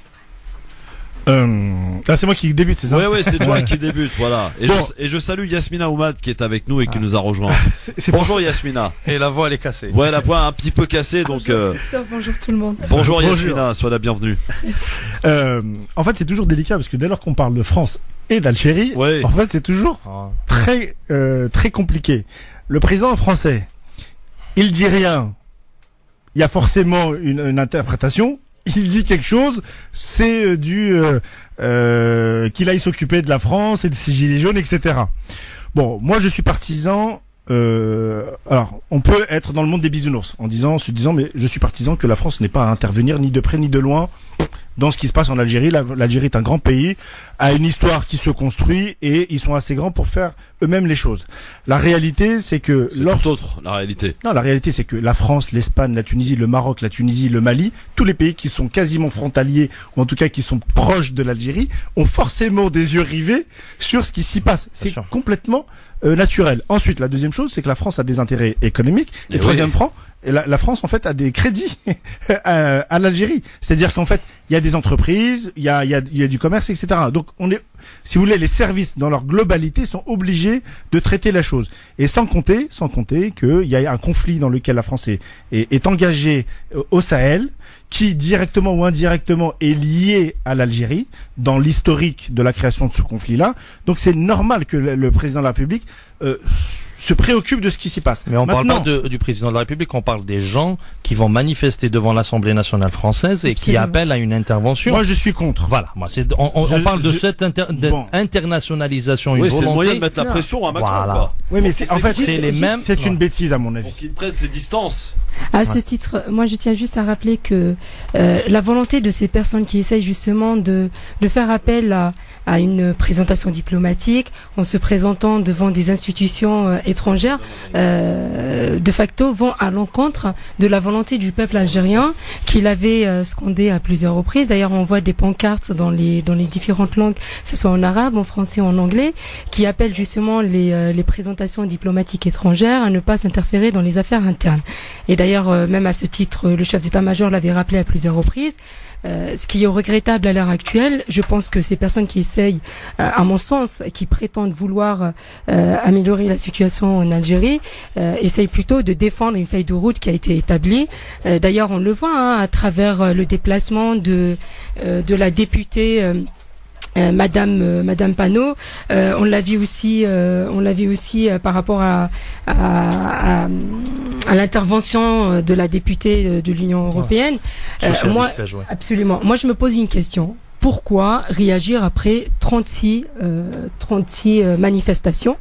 C'est moi qui débute, c'est ça? Oui, c'est toi qui débute, voilà. Et, Bon. je salue Yasmina Oumad qui est avec nous et qui nous a rejoint. C'est pour Bonjour Yasmina. Et la voix elle est cassée. Ouais, la voix un petit peu cassée, donc Bonjour tout le monde. bonjour Bonjour. Yasmina, sois la bienvenue. En fait, c'est toujours délicat parce que dès lors qu'on parle de France et d'Algérie, Ouais. en fait, c'est toujours très compliqué. Le président français, il dit rien. Il y a forcément une interprétation. Il dit quelque chose, c'est qu'il aille s'occuper de la France et de ses gilets jaunes, etc. Bon, moi je suis partisan. Alors, on peut être dans le monde des bisounours en se disant, mais je suis partisan que la France n'ait pas à intervenir ni de près ni de loin. dans ce qui se passe en Algérie. L'Algérie est un grand pays, a une histoire qui se construit et ils sont assez grands pour faire eux-mêmes les choses. La réalité, c'est que tout autre, la réalité. Non, la réalité, c'est que la France, l'Espagne, la Tunisie, le Maroc, la Tunisie, le Mali, tous les pays qui sont quasiment frontaliers, ou en tout cas qui sont proches de l'Algérie, ont forcément des yeux rivés sur ce qui s'y passe. C'est complètement naturel. Ensuite, la deuxième chose, c'est que la France a des intérêts économiques. Et troisième franc, la France, en fait, a des crédits à l'Algérie. C'est-à-dire qu'en fait, il y a des entreprises, il y a du commerce, etc. Donc, si vous voulez, les services, dans leur globalité, sont obligés de traiter la chose. Et sans compter qu'il y a un conflit dans lequel la France est engagée au Sahel, qui, directement ou indirectement, est lié à l'Algérie, dans l'historique de la création de ce conflit-là. Donc, c'est normal que le président de la République se préoccupe de ce qui s'y passe. Mais on parle pas du président de la République, on parle des gens qui vont manifester devant l'Assemblée nationale française et qui appellent à une intervention. Moi, je suis contre. Voilà. On parle de cette internationalisation, une volonté. C'est le moyen de mettre la pression à Macron. Voilà. Oui, mais en fait, c'est les mêmes. C'est une bêtise, à mon avis. Pour qu'il prenne ses distances. À ce titre, moi, je tiens juste à rappeler que la volonté de ces personnes qui essayent justement de faire appel à une présentation diplomatique en se présentant devant des institutions étrangères, de facto vont à l'encontre de la volonté du peuple algérien qu'il avait scandé à plusieurs reprises. D'ailleurs, on voit des pancartes dans les différentes langues, que ce soit en arabe, en français, en anglais, qui appellent justement les présentations diplomatiques étrangères à ne pas s'interférer dans les affaires internes. Et d'ailleurs, même à ce titre, le chef d'état-major l'avait rappelé à plusieurs reprises. Ce qui est regrettable à l'heure actuelle, je pense que ces personnes qui essayent, à mon sens, qui prétendent vouloir améliorer la situation en Algérie, essayent plutôt de défendre une feuille de route qui a été établie. D'ailleurs, on le voit à travers le déplacement de la députée Madame Panot, on l'a vu aussi par rapport à l'intervention de la députée de l'Union européenne. Absolument. Moi, je me pose une question. Pourquoi réagir après 36 manifestations?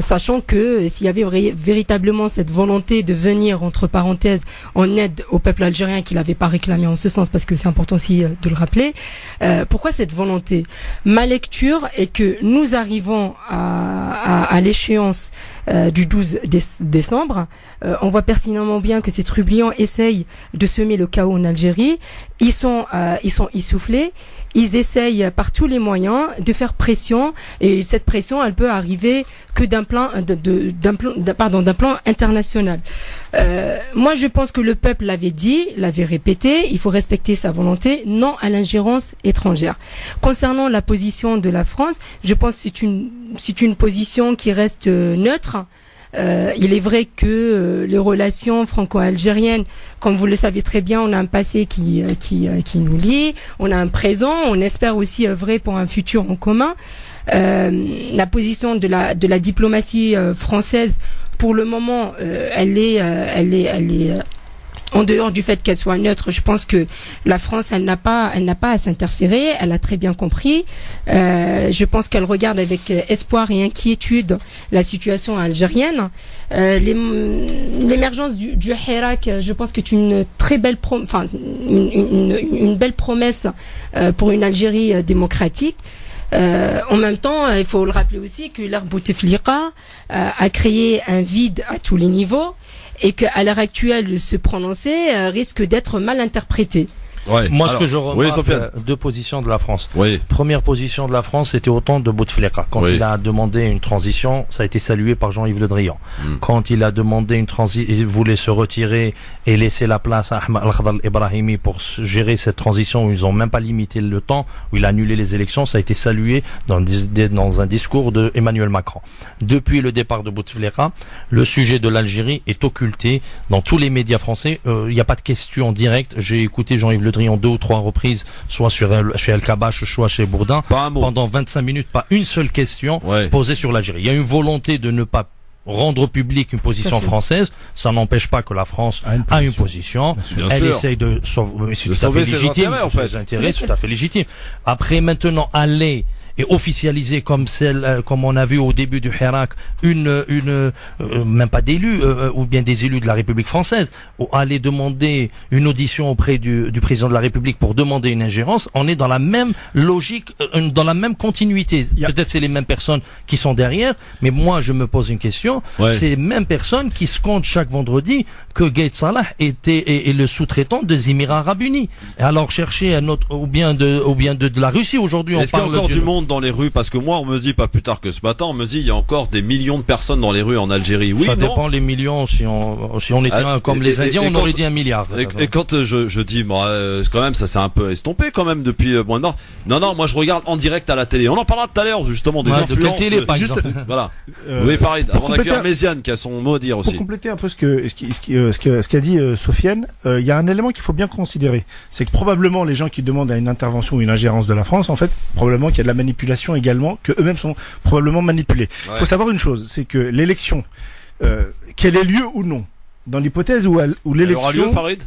Sachant que s'il y avait véritablement cette volonté de venir, entre parenthèses, en aide au peuple algérien qu'il n'avait pas réclamé en ce sens, parce que c'est important aussi de le rappeler, pourquoi cette volonté? Ma lecture est que nous arrivons à l'échéance du 12 décembre. On voit pertinemment bien que ces trublions essayent de semer le chaos en Algérie. Ils sont essoufflés. Ils essayent par tous les moyens de faire pression, et cette pression, elle peut arriver que d'un plan international. Moi, je pense que le peuple l'avait dit, l'avait répété, il faut respecter sa volonté, non à l'ingérence étrangère. Concernant la position de la France, je pense que c'est une position qui reste neutre. Il est vrai que les relations franco-algériennes, comme vous le savez très bien, on a un passé qui nous lie, on a un présent, on espère aussi œuvrer pour un futur en commun. La position de la diplomatie française, pour le moment, elle est en dehors du fait qu'elle soit neutre. Je pense que la France, elle n'a pas à s'interférer. Elle a très bien compris. Je pense qu'elle regarde avec espoir et inquiétude la situation algérienne. L'émergence du Hirak, je pense que c'est une très belle une belle promesse pour une Algérie démocratique. En même temps, il faut le rappeler aussi que l'ère Bouteflika a créé un vide à tous les niveaux, et qu'à l'heure actuelle, se prononcer risque d'être mal interprété. Ouais. Moi, ce que je remarque, deux positions de la France. Oui. Première position de la France, c'était au temps de Bouteflika. Quand il a demandé une transition, ça a été salué par Jean-Yves Le Drian. Quand il a demandé une transition, il voulait se retirer et laisser la place à Ahmed Al-Khadr Ibrahimi pour gérer cette transition où ils ont même pas limité le temps, où il a annulé les élections, ça a été salué dans un discours de Emmanuel Macron. Depuis le départ de Bouteflika, le sujet de l'Algérie est occulté dans tous les médias français. Il n'y a pas de question directe. J'ai écouté Jean-Yves Le Drian en 2 ou 3 reprises, soit chez El Kabash, soit chez Bourdin, pendant 25 minutes, pas une seule question posée sur l'Algérie. Il y a une volonté de ne pas rendre public une position française, ça n'empêche pas que la France a une position. Elle essaye de sauver ses intérêts, tout à fait légitime. Après, maintenant, aller et officialiser comme comme on a vu au début du Hirak, même pas d'élus, ou bien des élus de la République française, ou aller demander une audition auprès du président de la République pour demander une ingérence, on est dans la même logique, dans la même continuité. Peut-être c'est les mêmes personnes qui sont derrière, mais moi je me pose une question, c'est les mêmes personnes qui se comptent chaque vendredi que Gaïd Salah est le sous-traitant des Émirats Arabes Unis. Et alors chercher un autre, ou bien de la Russie aujourd'hui. Est-ce qu'il y a encore du monde dans les rues? Parce que moi on me dit pas plus tard que ce matin, on me dit il y a encore des millions de personnes dans les rues en Algérie. Oui, ça dépend les millions. Si on était comme les Indiens, on aurait dit 1 milliard. Et quand je dis quand même ça s'est un peu estompé quand même depuis le mois de mars. Non, moi je regarde en direct à la télé. On en parlera tout à l'heure justement des influences. De quelle télé par exemple? Voilà. Oui, Farid, avant d'accueillir Méziane qui a son mot à dire aussi. Pour compléter un peu ce qu'a dit Sofiane, il y a un élément qu'il faut bien considérer, c'est que probablement les gens qui demandent à une intervention ou une ingérence de la France, en fait, probablement qu'il y a de la manipulation également, que eux-mêmes sont probablement manipulés. Il faut savoir une chose, c'est que l'élection, qu'elle ait lieu ou non, dans l'hypothèse où l'élection... Elle aura lieu, Farid ?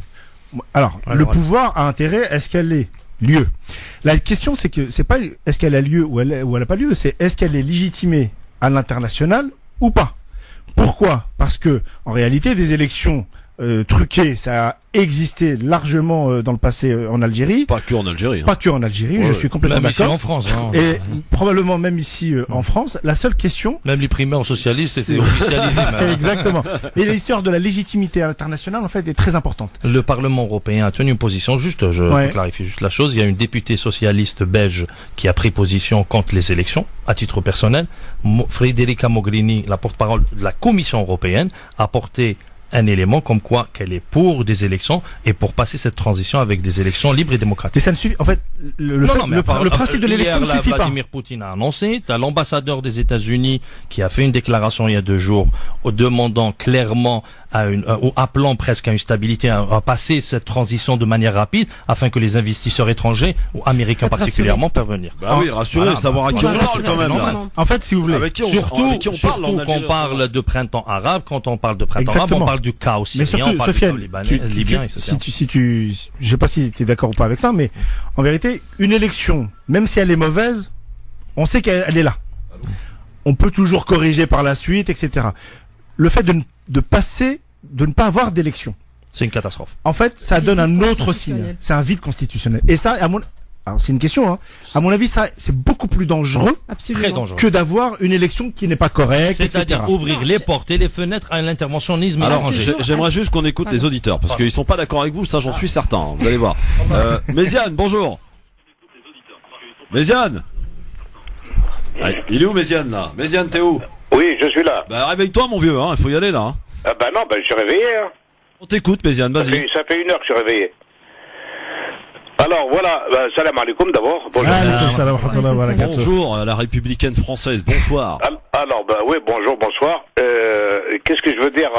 Alors, le pouvoir a intérêt à ce qu'elle ait lieu. La question, c'est que c'est pas est-ce qu'elle a lieu ou elle a pas lieu, c'est est-ce qu'elle est légitimée à l'international ou pas. Pourquoi ? Parce que en réalité, des élections truquées, ça a existé largement dans le passé en Algérie. Pas que en Algérie. Pas que en Algérie, je suis complètement d'accord. Même ici en France. Et probablement même ici en France. La seule question... Même les primaires socialistes étaient officialisées. Exactement. Et l'histoire de la légitimité internationale, en fait, est très importante. Le Parlement européen a tenu une position, je clarifie juste la chose, il y a une députée socialiste belge qui a pris position contre les élections, à titre personnel. Federica Mogherini, la porte-parole de la Commission européenne, a porté un élément comme quoi qu'elle est pour des élections et pour passer cette transition avec des élections libres et démocratiques. Mais ça ne suffit, en fait, le principe de l'élection ne suffit pas. Vladimir Poutine a annoncé, t'as l'ambassadeur des États-Unis qui a fait une déclaration il y a 2 jours, demandant clairement ou appelant presque à une stabilité, à passer cette transition de manière rapide afin que les investisseurs étrangers ou américains particulièrement peuvent venir. Bah oui, rassurez, savoir à qui on parle quand même. Là. En fait, si vous voulez. Surtout quand on parle de printemps arabe, quand on parle de printemps arabe, on parle du chaos syrien, on parle du Libanais, etc. Je sais pas si tu es d'accord ou pas avec ça, mais en vérité, une élection, même si elle est mauvaise, on sait qu'elle est là. On peut toujours corriger par la suite, etc. Le fait de ne pas avoir d'élection, c'est une catastrophe. En fait, ça donne un autre signe. C'est un vide constitutionnel. Et ça, alors c'est une question, hein. À mon avis, ça, c'est beaucoup plus dangereux, très dangereux, que d'avoir une élection qui n'est pas correcte, c'est-à-dire ouvrir les portes et les fenêtres à l'interventionnisme. Alors, j'aimerais juste qu'on écoute les auditeurs, parce qu'ils sont pas d'accord avec vous, ça j'en suis certain. Vous allez voir. Méziane, bonjour. Méziane. Il est où Méziane là? Méziane, t'es où? Oui, je suis là. Bah réveille-toi mon vieux, hein. Il faut y aller là. Hein. Ah bah non, je suis réveillé. Hein. On t'écoute Méziane, vas-y. Ça fait 1 heure que je suis réveillé. Alors voilà, salam alaikum d'abord. Bonjour, la républicaine française, bonsoir. Alors, oui, bonsoir. Qu'est-ce que je veux dire?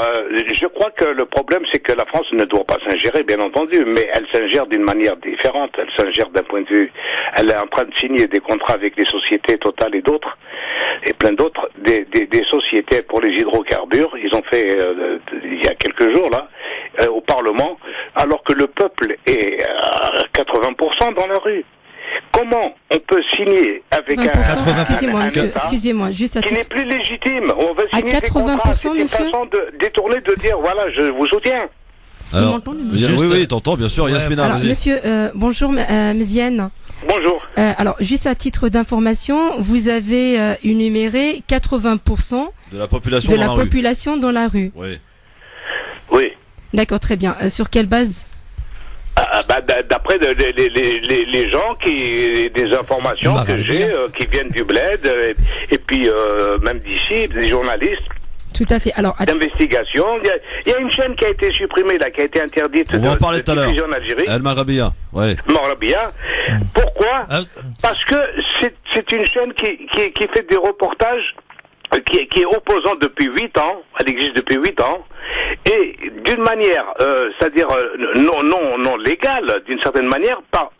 Je crois que le problème, c'est que la France ne doit pas s'ingérer, bien entendu, mais elle s'ingère d'une manière différente. Elle s'ingère d'un point de vue... Elle est en train de signer des contrats avec les sociétés Total et d'autres, et plein d'autres, des sociétés pour les hydrocarbures. Ils ont fait, il y a quelques jours, là, au Parlement, alors que le peuple est à 80% dans la rue. Comment on peut signer avec 20%, excusez-moi, juste à qui n'est plus légitime? On va signer des contrats, c'est une façon détourner de dire voilà, je vous soutiens. Alors, oui, t'entends bien sûr, Yasmina. Alors, monsieur, bonjour, Méziane. Bonjour. Alors, juste à titre d'information, vous avez énuméré 80% de la population dans la rue. Oui. Oui. D'accord, très bien. Sur quelle base? D'après les gens des informations que j'ai, qui viennent du bled, et puis même d'ici, des journalistes. Tout à fait. Alors, d'investigation. Il y a une chaîne qui a été supprimée, là, qui a été interdite de diffusion en Algérie. El Marabia. Ouais. Marabia. Pourquoi? Parce que c'est une chaîne qui fait des reportages, qui est opposante depuis 8 ans. Elle existe depuis 8 ans. Et d'une manière, c'est-à-dire non légale, d'une certaine manière, par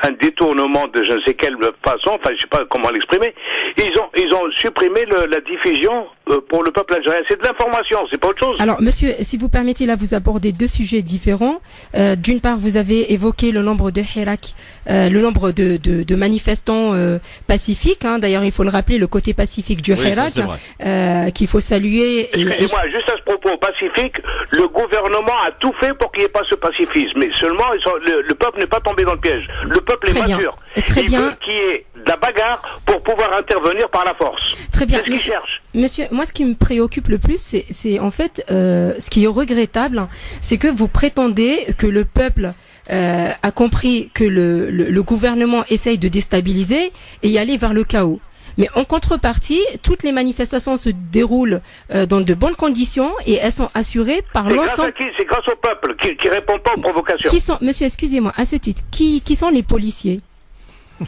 un détournement de je ne sais quelle façon, enfin je sais pas comment l'exprimer, Ils ont supprimé la diffusion pour le peuple algérien. C'est de l'information, c'est pas autre chose. Alors, monsieur, si vous permettez, là, vous abordez deux sujets différents. D'une part, vous avez évoqué le nombre de Hirak, le nombre de manifestants pacifiques. Hein. D'ailleurs, il faut le rappeler, le côté pacifique du Hirak, qu'il faut saluer. Excusez-moi, juste à ce propos pacifique, le gouvernement a tout fait pour qu'il n'y ait pas ce pacifisme. Mais seulement, le peuple n'est pas tombé dans le piège. Le peuple est mature. Très bien. Il veut qu'il y ait de la bagarre pour pouvoir intervenir par la force. Très bien. C'est ce qu'il cherche. Monsieur, moi, ce qui me préoccupe le plus, c'est en fait, ce qui est regrettable, c'est que vous prétendez que le peuple a compris que le gouvernement essaye de déstabiliser et y aller vers le chaos. Mais en contrepartie, toutes les manifestations se déroulent dans de bonnes conditions et elles sont assurées par l'ensemble. Grâce à qui? C'est grâce au peuple qui répond pas aux provocations. Monsieur, excusez-moi, à ce titre, qui sont les policiers?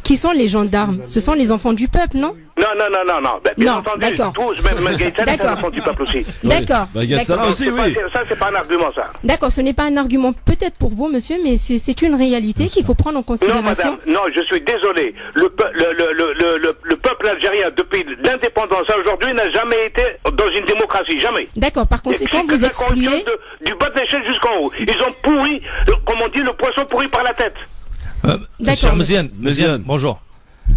Qui sont les gendarmes? Ce sont les enfants du peuple, non? Non. Ben, bien entendu, tous, même Gaëtan, c'est un enfant du peuple aussi. D'accord. Gaëtan aussi, oui. Ça, c'est pas un argument, ça. D'accord, ce n'est pas un argument peut-être pour vous, monsieur, mais c'est une réalité qu'il faut prendre en considération. Non, madame, non, je suis désolé. Le peuple algérien, depuis l'indépendance à aujourd'hui, n'a jamais été dans une démocratie, jamais. D'accord, par conséquent, vous excluez... Du bas de l'échelle jusqu'en haut. Ils ont pourri, comme on dit, le poisson pourri par la tête. D'accord, Méziane, bonjour.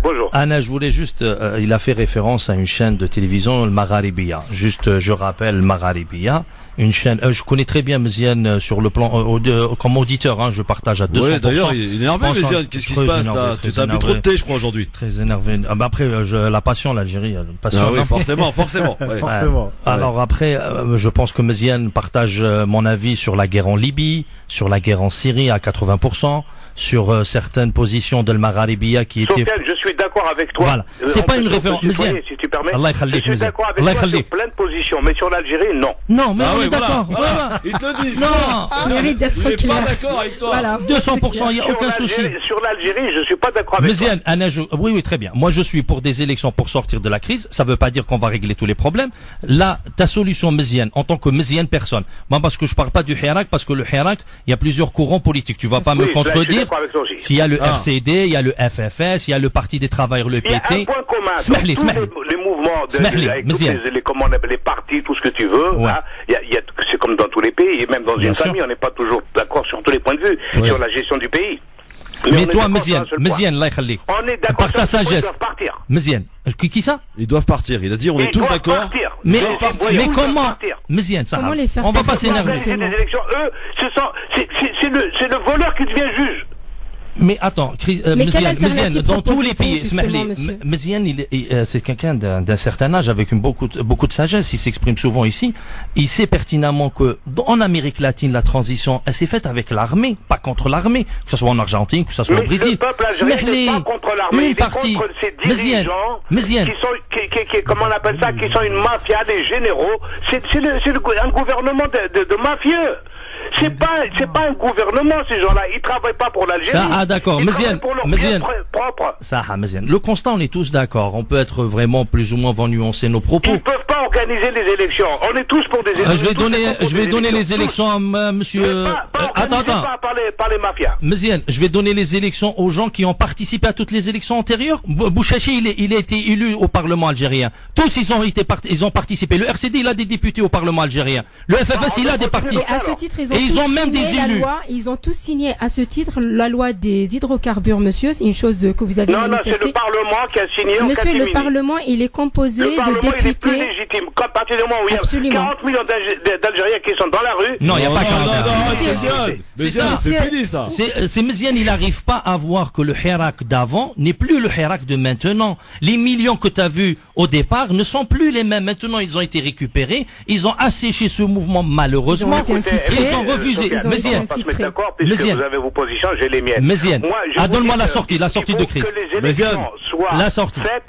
Bonjour. Anna, je voulais juste, il a fait référence à une chaîne de télévision, le Magharibiya. Juste, je rappelle, Magharibiya, une chaîne, je connais très bien Méziane sur le plan, comme auditeur, hein, je partage à 200%. Oui, d'ailleurs, il est énervé, Méziane. Qu'est-ce qui se passe, là? Tu t'as bu trop de thé, je crois, aujourd'hui. Très énervé. Ah, bah après, la passion, l'Algérie, passion. Ah oui, forcément. Ouais. Forcément. Alors après, je pense que Méziane partage mon avis sur la guerre en Libye, sur la guerre en Syrie à 80%. Sur certaines positions de l'Magharibiya qui étaient... Sofiane, je suis d'accord avec toi. Voilà. C'est pas une référence. Si tu permets. Je suis d'accord avec toi sur plein de positions, mais sur l'Algérie, non. Non, mais on est d'accord. Voilà. Il te le dit. Non. Mérite d'être clair. Il est pas d'accord avec toi. Voilà. 200%, il n'y a aucun souci. Sur l'Algérie, je suis pas d'accord avec toi. Anna, oui, très bien. Moi, je suis pour des élections pour sortir de la crise. Ça veut pas dire qu'on va régler tous les problèmes. Là, ta solution, Méziane, en tant que Méziane personne. Moi, parce que je parle pas du Hirak, parce que le Hirak, il y a plusieurs courants politiques. Tu vas pas me contredire. Il y a le RCD, il y a le FFS, il y a le Parti des travailleurs, le PT. Il y a un point commun dans tous les mouvements, avec tous les partis, tout ce que tu veux. Ouais. Hein, c'est comme dans tous les pays, et même dans une famille, on n'est pas toujours d'accord sur tous les points de vue, sur la gestion du pays. Mais toi, Méziane, Allah yakhalik. On est d'accord par ta sagesse. Ils doivent partir. Méziane, qui ça? Ils doivent partir. Il a dit, on est tous d'accord. Mais comment? Méziane, ça. On va pas s'énerver. C'est des élections. Eux, c'est le voleur qui devient juge. Mais attends, Méziane, dans tous les pays, Méziane, c'est quelqu'un d'un certain âge avec beaucoup de sagesse. Il s'exprime souvent ici. Il sait pertinemment que en Amérique latine, la transition, elle s'est faite avec l'armée, pas contre l'armée, que ce soit en Argentine, que ce soit au Brésil. Le peuple algérien n'est pas contre l'armée, il est contre ces dirigeants qui comment on appelle ça, qui sont une mafia, des généraux. C'est un gouvernement de mafieux. C'est pas un gouvernement, ces gens-là. Ils travaillent pas pour l'Algérie. D'accord. Méziane. Le constat, on est tous d'accord. On peut être vraiment plus ou moins nuancer nos propos. Ils peuvent pas organiser les élections. On est tous pour des élections. Je vais donner les élections à monsieur. Attends. Par les mafias. Méziane, je vais donner les élections aux gens qui ont participé à toutes les élections antérieures. Bouchachi, il a été élu au Parlement algérien. Tous, ils ont participé. Le RCD, il a des députés au Parlement algérien. Le FFS, il a des partis. Et à ce titre, ils ont même des élus. Ils ont tous signé à ce titre la loi des hydrocarbures, monsieur. C'est une chose que vous avez manifestée. Non, c'est le Parlement qui a signé. Monsieur, le Parlement, il est composé de députés. Il est plus légitime. Comme à partir du moment où il y a 40 millions d'Algériens qui sont dans la rue. Non, il n'y a pas 40 millions. C'est fini, ça. C'est Méziane, il n'arrive pas à voir que le Hirak d'avant n'est plus le Hirak de maintenant. Les millions que tu as vus au départ ne sont plus les mêmes. Maintenant, ils ont été récupérés. Ils ont asséché ce mouvement, malheureusement. Ils ont refusé. Méziane. Vous avez vos positions, j'ai les miennes. Méziane. Donne-moi la sortie de crise. Que les élections soient faites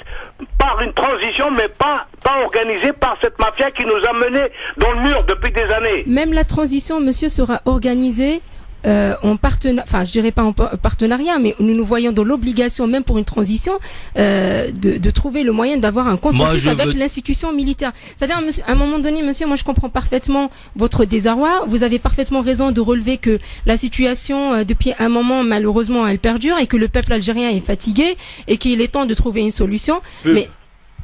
par une transition, mais pas organisée par cette mafia qui nous a menés dans le mur depuis des années. Même la transition, monsieur, sera organisée en partenariat, enfin je dirais pas en partenariat, mais nous voyons dans l'obligation, même pour une transition, de trouver le moyen d'avoir un consensus avec l'institution militaire. C'est-à-dire, à un moment donné, monsieur, moi je comprends parfaitement votre désarroi. Vous avez parfaitement raison de relever que la situation, depuis un moment, malheureusement, elle perdure et que le peuple algérien est fatigué et qu'il est temps de trouver une solution. Mais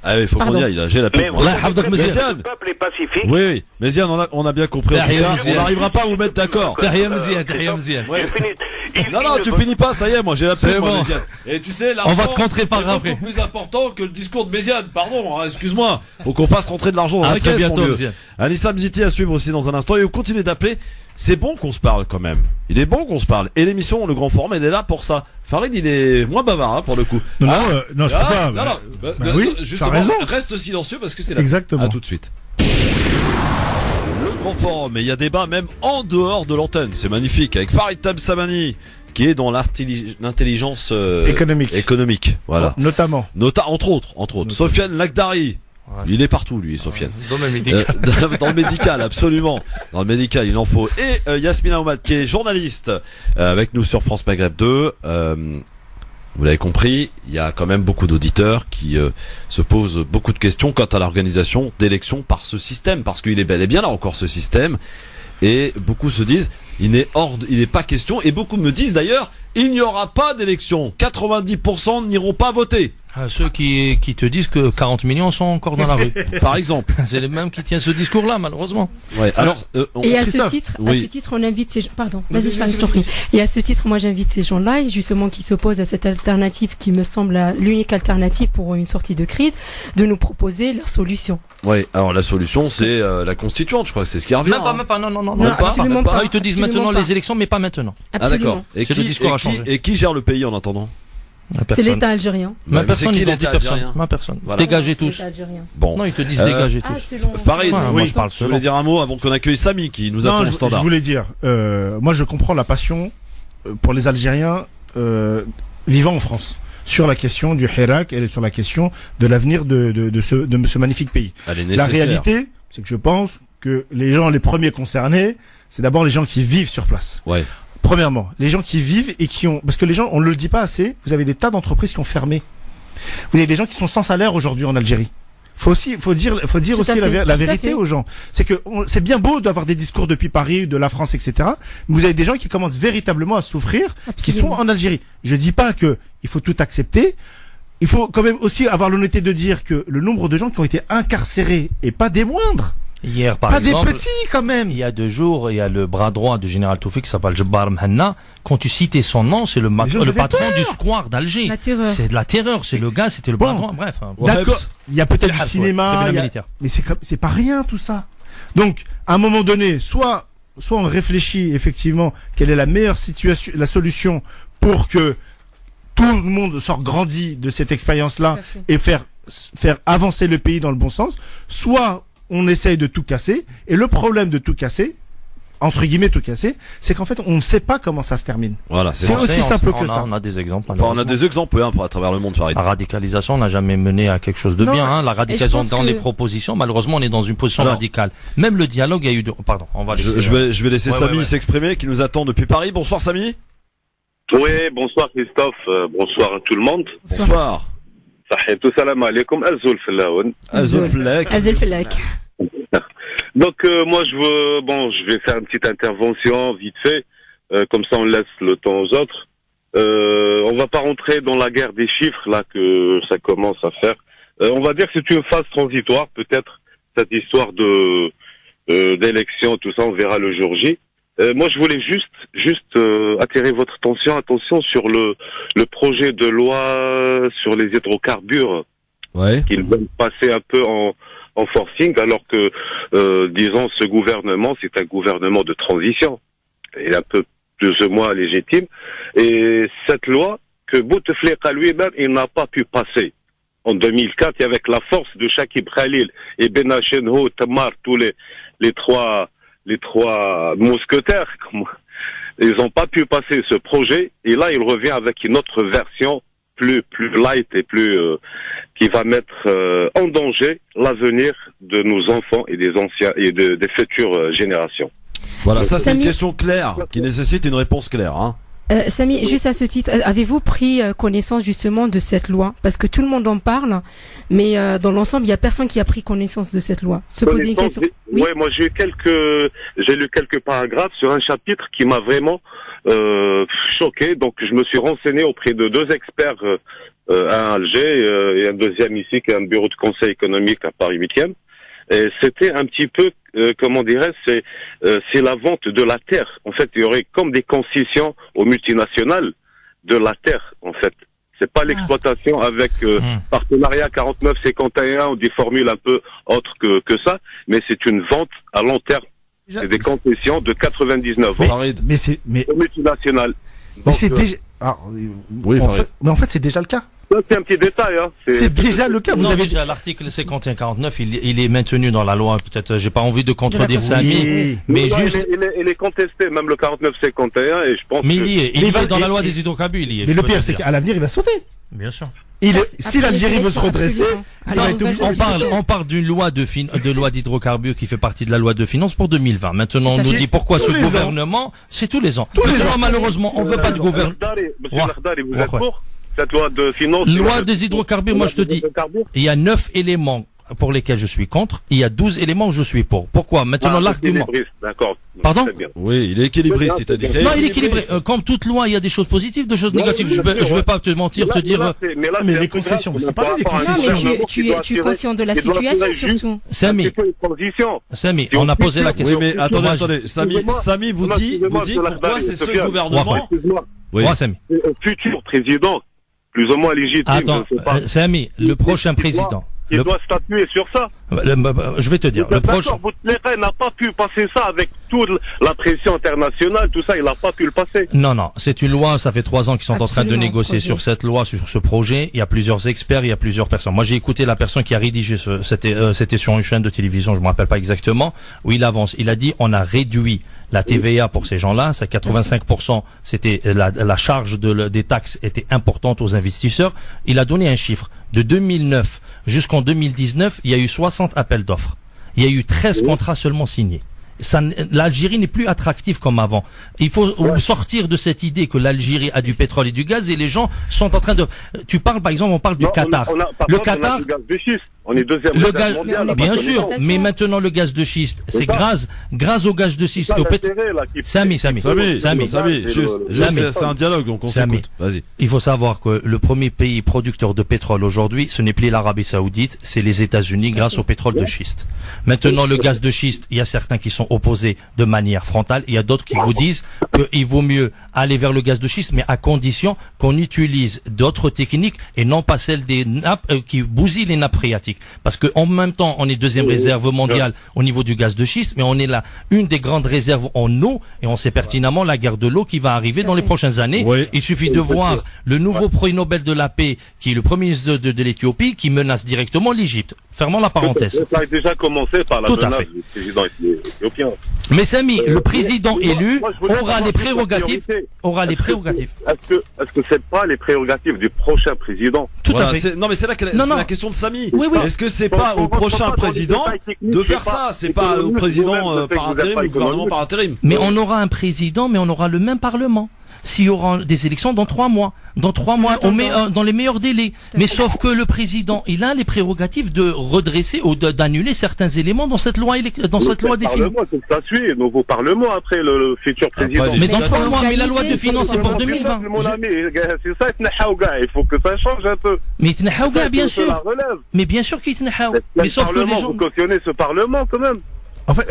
Ah oui, faut qu'on y aille, là. J'ai la Mais pub. vous Là, savez Hafdak que Méziane. le peuple est pacifique. Oui, Méziane, on a bien compris. En tout Derrière cas, Méziane. on n'arrivera pas à vous mettre d'accord. Derrière Méziane, derrière Méziane. Ouais. Je finis. Non, tu finis pas, ça y est, moi j'ai la pub, C'est moi, bon. Méziane. Et tu sais, On va te contrer par c'est après. beaucoup plus important que le discours de Méziane. Pardon, hein, excuse-moi. Faut qu'on fasse rentrer de l'argent dans À la très caisse, bientôt, mon vieux. Méziane. Anissa Mziti à suivre aussi dans un instant. Et vous continuez d'appeler. C'est bon qu'on se parle quand même. Il est bon qu'on se parle. Et l'émission, le Grand Forum, elle est là pour ça. Farid, il est moins bavard, hein, pour le coup. Non, Ah, non, c'est pas ça. Non, non. oui, Justement, t'as raison. reste silencieux parce que c'est là. Exactement. À tout de suite. Le Grand Forum, et il y a débat même en dehors de l'antenne. C'est magnifique. Avec Farid Tabsamani, qui est dans l'intelligence économique. Voilà. Notamment. Entre autres. Sofiane Lakdari. Ouais. Il est partout, lui, Sofiane. Domaine médical. Dans le médical, absolument. Dans le médical, il en faut. Et Yasmina Omad, qui est journaliste, avec nous sur France Maghreb 2. Vous l'avez compris, il y a quand même beaucoup d'auditeurs qui se posent beaucoup de questions quant à l'organisation d'élections par ce système, parce qu'il est bel et bien là encore ce système. Et beaucoup se disent, il n'est pas question. Et beaucoup me disent d'ailleurs, il n'y aura pas d'élection. 90% n'iront pas voter. Ceux qui te disent que 40 millions sont encore dans la rue. Par exemple. C'est les mêmes qui tiennent ce discours-là, malheureusement. Ouais. Alors, Et à ce titre, on invite ces gens. Pardon, vas-y, je t'en prie. Et à ce titre, moi, j'invite ces gens-là, justement, qui s'opposent à cette alternative qui me semble l'unique alternative pour une sortie de crise, de nous proposer leur solution. Ouais. Alors la solution, c'est la constituante. Je crois que c'est ce qui revient. Même pas, non, absolument pas. Ils te disent Absolument maintenant pas. les élections, mais pas maintenant. Absolument. Ah d'accord. Et C'est le discours à changer. et qui gère le pays en attendant? C'est l'État algérien. Même mais personne, c'est qui ils ont dit l'État personne. algérien Même personne. Voilà. Dégagez C'est tous. l'État algérien. Bon. Non, ils te disent dégagez tous. Farid, Ouais, moi, je parle je voulais dire un mot avant qu'on accueille Samy qui nous Non, attend au je standard. voulais dire, moi je comprends la passion pour les Algériens vivant en France sur la question du Hirak et sur la question de l'avenir de ce magnifique pays. Elle est La nécessaire. réalité, c'est que je pense que les premiers concernés, c'est d'abord les gens qui vivent sur place. Ouais. Premièrement, les gens qui vivent et qui ont, parce que les gens, on ne le dit pas assez, vous avez des tas d'entreprises qui ont fermé. Vous avez des gens qui sont sans salaire aujourd'hui en Algérie. Faut dire Tout aussi à fait, la tout à vérité fait. aux gens. C'est que c'est bien beau d'avoir des discours depuis Paris, de la France, etc. Mais vous avez des gens qui commencent véritablement à souffrir, qui sont en Algérie. Je dis pas que il faut tout accepter. Il faut quand même aussi avoir l'honnêteté de dire que le nombre de gens qui ont été incarcérés est pas des moindres. Hier, par Pas exemple, des petits quand même. il y a 2 jours, il y a le bras droit du général Toufik qui s'appelle Jabbar Mhanna. Quand tu citais son nom, c'est le gens avaient patron peur. du square d'Alger. La terreur. C'est de la terreur, c'est le gars, c'était le Bon. bras droit. Bref. Hein. D'accord. Il y a peut-être du Tribunal cinéma, il y a- militaire. mais c'est pas rien tout ça. Donc, à un moment donné, soit on réfléchit effectivement quelle est la meilleure situation, la solution pour que tout le monde sorte grandi de cette expérience-là Tout à fait. et faire avancer le pays dans le bon sens, soit on essaye de tout casser. Et le problème de tout casser, entre guillemets tout casser, c'est qu'en fait on ne sait pas comment ça se termine. Voilà, c'est C'est ça. aussi simple que on a, ça. On a des exemples. Enfin, on a des exemples à travers le monde, Farid. La radicalisation n'a jamais mené à quelque chose de Non, bien. Hein. La radicalisation pense dans que- les propositions, malheureusement, on est dans une position Alors- radicale. Même le dialogue, il y a eu de... Pardon, on va laisser... Je vais laisser Ouais, Samy ouais. s'exprimer, qui nous attend depuis Paris. Bonsoir Samy. Oui, bonsoir Christophe, bonsoir à tout le monde. Bonsoir. Sahitou salam alaikum, Azul Fillaoun. Azul Flek. Azel Felak. Donc moi je vais faire une petite intervention vite fait, comme ça on laisse le temps aux autres. On va pas rentrer dans la guerre des chiffres là que ça commence à faire. On va dire que c'est une phase transitoire peut-être, cette histoire de d'élection, tout ça on verra le jour J. Moi je voulais juste attirer votre attention sur le projet de loi sur les hydrocarbures Ouais. qu'ils veulent passer un peu en forcing, alors que, disons, ce gouvernement, c'est un gouvernement de transition. Il est un peu plus ou moins légitime. Et cette loi, que Bouteflika lui-même, il n'a pas pu passer. En 2004, et avec la force de Shakib Khalil et Benachenho, Tamar, tous les trois mousquetaires, ils n'ont pas pu passer ce projet. Et là, il revient avec une autre version plus light et plus qui va mettre en danger l'avenir de nos enfants et des anciens et des futures générations. Voilà, ça c'est une Samy- question claire qui nécessite une réponse claire. Hein. Samy, juste à ce titre, avez-vous pris connaissance justement de cette loi? Parce que tout le monde en parle, mais dans l'ensemble, il n'y a personne qui a pris connaissance de cette loi. Se poser une question. Oui. Ouais, moi j'ai lu quelques paragraphes sur un chapitre qui m'a vraiment choqué. Donc je me suis renseigné auprès de 2 experts un à Alger et un deuxième ici qui est un bureau de conseil économique à Paris 8e. Et c'était un petit peu, comment dirais-je, c'est la vente de la terre. En fait, il y aurait comme des concessions aux multinationales de la terre, en fait. C'est pas l'exploitation avec partenariat 49-51 ou des formules un peu autres que ça, mais c'est une vente à long terme. C'est des concessions de 99 ans aux multinationales. Mais c'est déjà... mais en fait, c'est déjà le cas. Ça, c'est un petit détail, hein. C'est déjà le cas. Vous avez déjà l'article 51-49, il est maintenu dans la loi. Peut-être, j'ai pas envie de contredire Samy, mais non, juste. Il est contesté, même le 49-51, et je pense. Mais il est dans la loi des hydrocarbures. Mais le pire, c'est qu'à l'avenir, il va sauter. Bien sûr. Si l'Algérie veut se redresser, on parle d'une loi de loi d'hydrocarbures qui fait partie de la loi de finances pour 2020. Maintenant, on nous dit pourquoi ce gouvernement, c'est tous les ans. Malheureusement, on veut pas de gouvernement. Monsieur Lardari, vous êtes pour cette loi de finances? Loi des hydrocarbures, moi je te dis, il y a 9 éléments pour lesquels je suis contre, il y a 12 éléments où je suis pour. Pourquoi? Maintenant, l'argument. D'accord. Pardon? Oui, il est équilibriste, c'est-à-dire. Non, il est équilibré. Comme toute loi, il y a des choses positives, des choses négatives. Je vais pas te mentir, te dire. Mais les concessions, parce qu'il parlait des concessions. Non, mais tu es conscient de la situation, surtout. Samy, on a posé la question. Oui, mais attendez. Samy vous dit pourquoi c'est ce gouvernement. Oui, Samy. Un futur président, plus ou moins légitime. Attends, Samy, le prochain président. Il doit statuer sur ça. Je vais te dire. Le prochain. Bouteflika n'a pas pu passer ça avec toute la pression internationale, tout ça, il n'a pas pu le passer. Non, c'est une loi, ça fait 3 ans qu'ils sont en train de négocier sur cette loi, sur ce projet. Il y a plusieurs experts, il y a plusieurs personnes. Moi, j'ai écouté la personne qui a rédigé c'était sur une chaîne de télévision, je me rappelle pas exactement, où il avance. Il a dit, on a réduit la TVA pour ces gens-là, c'est 85%, c'était la charge des taxes était importante aux investisseurs. Il a donné un chiffre. De 2009 jusqu'en 2019, il y a eu 60 appels d'offres. Il y a eu 13 contrats seulement signés. L'Algérie n'est plus attractive comme avant. Il faut sortir de cette idée que l'Algérie a du pétrole et du gaz et les gens sont en train de... Tu parles par exemple, on parle du Qatar. Le Qatar... On a du gaz de schiste. On est deuxième mondial. Bien sûr, mais maintenant le gaz de schiste, c'est grâce au gaz de schiste. Samy, c'est un dialogue, donc on s'écoute. Vas-y. Il faut savoir que le premier pays producteur de pétrole aujourd'hui, ce n'est plus l'Arabie Saoudite, c'est les États-Unis grâce au pétrole de schiste. Maintenant, le gaz de schiste, il y a certains qui sont opposés de manière frontale, il y a d'autres qui vous disent qu'il vaut mieux aller vers le gaz de schiste, mais à condition qu'on utilise d'autres techniques et non pas celles des nappes qui bousillent les nappes phréatiques. Parce que en même temps, on est deuxième réserve mondiale au niveau du gaz de schiste, mais on est là une des grandes réserves en eau, et on sait pertinemment la guerre de l'eau qui va arriver dans les prochaines années. Oui. Il suffit de voir le nouveau prix Nobel de la paix, qui est le premier ministre de l'Éthiopie, qui menace directement l'Égypte. Fermons la parenthèse. Ça a déjà commencé par la menace du président éthiopien. Mais Samy, le président élu aura les prérogatives. Est-ce que c'est pas les prérogatives du prochain président? Tout à fait. Non, mais c'est la question de Samy. Oui. Est-ce que c'est pas au prochain président de faire ça? C'est pas au président par intérim, au gouvernement par intérim. Mais on aura un président, mais on aura le même parlement. S'il y aura des élections dans 3 mois. Dans 3 mois, on met dans les meilleurs délais. Mais sauf que le président, il a les prérogatives de redresser ou d'annuler certains éléments dans cette loi des finances. Ça suit, nouveau parlement après le futur président. Mais dans 3 mois, mais la loi de finances c'est pour 2020. Mon ami, c'est ça, il faut que ça change un peu. Mais bien sûr. Mais bien sûr qu'il mais sauf que les gens... Vous cautionnez ce parlement quand même. En fait,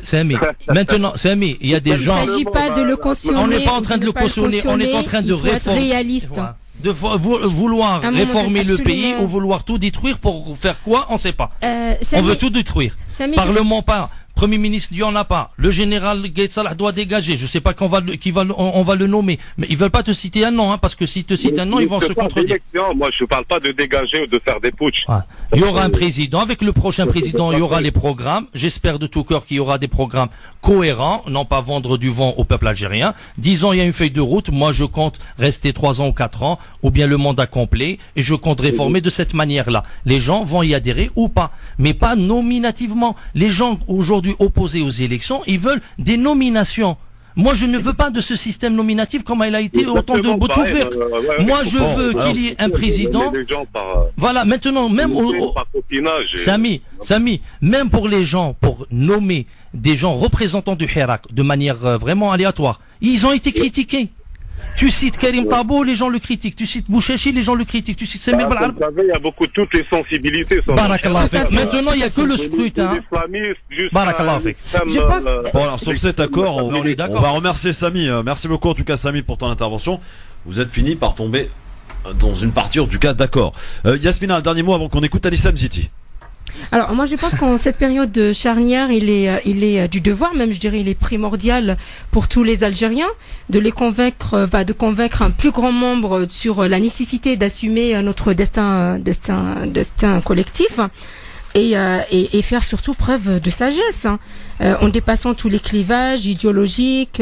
Samy, maintenant, Samy, il y a des gens. Il ne s'agit pas de le cautionner. On n'est pas en train de le cautionner, on est en train de réformer. Réaliste. De vouloir réformer le pays ou vouloir tout détruire pour faire quoi, on ne sait pas. On veut tout détruire. Parlement pas. Premier ministre, il n'y en a pas. Le général Gaïd Salah doit dégager. Je sais pas on va le nommer. Mais ils veulent pas te citer un nom, hein, parce que s'ils te citent un nom, ils vont se contredire. Moi, je parle pas de dégager ou de faire des putschs. Il y aura un président. Avec le prochain président, il y aura les programmes. J'espère de tout cœur qu'il y aura des programmes cohérents, non pas vendre du vent au peuple algérien. 10 ans, il y a une feuille de route. Moi, je compte rester 3 ans ou 4 ans, ou bien le mandat complet, et je compte réformer de cette manière-là. Les gens vont y adhérer ou pas. Mais pas nominativement. Les gens, aujourd'hui, opposés aux élections, ils veulent des nominations. Moi, je ne veux pas de ce système nominatif comme il a été au temps de Bouteflika. Moi, je veux qu'il y ait un président. Voilà, maintenant, même Samy, même pour les gens, pour nommer des gens représentants du Hirak de manière vraiment aléatoire, ils ont été critiqués. Tu cites Karim Tabo, les gens le critiquent. Tu cites Bouchachi, les gens le critiquent. Tu cites Samir Belharb. Vous savez, il y a beaucoup toutes les sensibilités. Barakallah fik. Maintenant, il n'y a que le scrutin. Barakallah fik. Je pense. Bon, alors sur cet accord, on est d'accord. on va remercier Samy. Merci beaucoup en tout cas Samy pour ton intervention. Vous êtes fini par tomber dans une partie en tout cas d'accord. Yasmina, un dernier mot avant qu'on écoute Al-Islam Ziti. Alors moi je pense qu'en cette période de charnière, il est du devoir, même je dirais, il est primordial pour tous les Algériens de les convaincre, de convaincre un plus grand nombre sur la nécessité d'assumer notre destin collectif. Et faire surtout preuve de sagesse, en dépassant tous les clivages idéologiques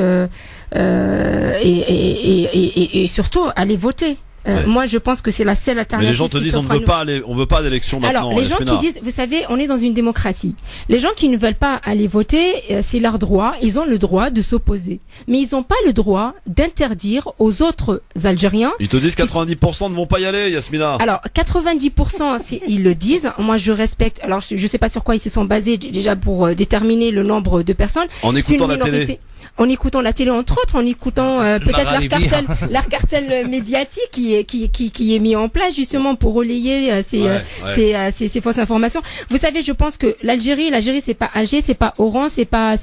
et surtout aller voter. Moi, je pense que c'est la seule alternative. Mais les gens te disent on veut pas d'élection maintenant. Alors, les gens qui disent, vous savez, on est dans une démocratie. Les gens qui ne veulent pas aller voter, c'est leur droit. Ils ont le droit de s'opposer. Mais ils n'ont pas le droit d'interdire aux autres Algériens. Ils te disent 90% ne vont pas y aller, Yasmina. Alors, 90%, ils le disent. Moi, je respecte. Alors, je sais pas sur quoi ils se sont basés déjà pour déterminer le nombre de personnes. En écoutant la télé. En écoutant la télé, entre autres, en écoutant peut-être leur cartel médiatique qui est mis en place justement pour relayer ces fausses informations. Vous savez, je pense que l'Algérie c'est pas Alger, c'est pas Oran, c'est pas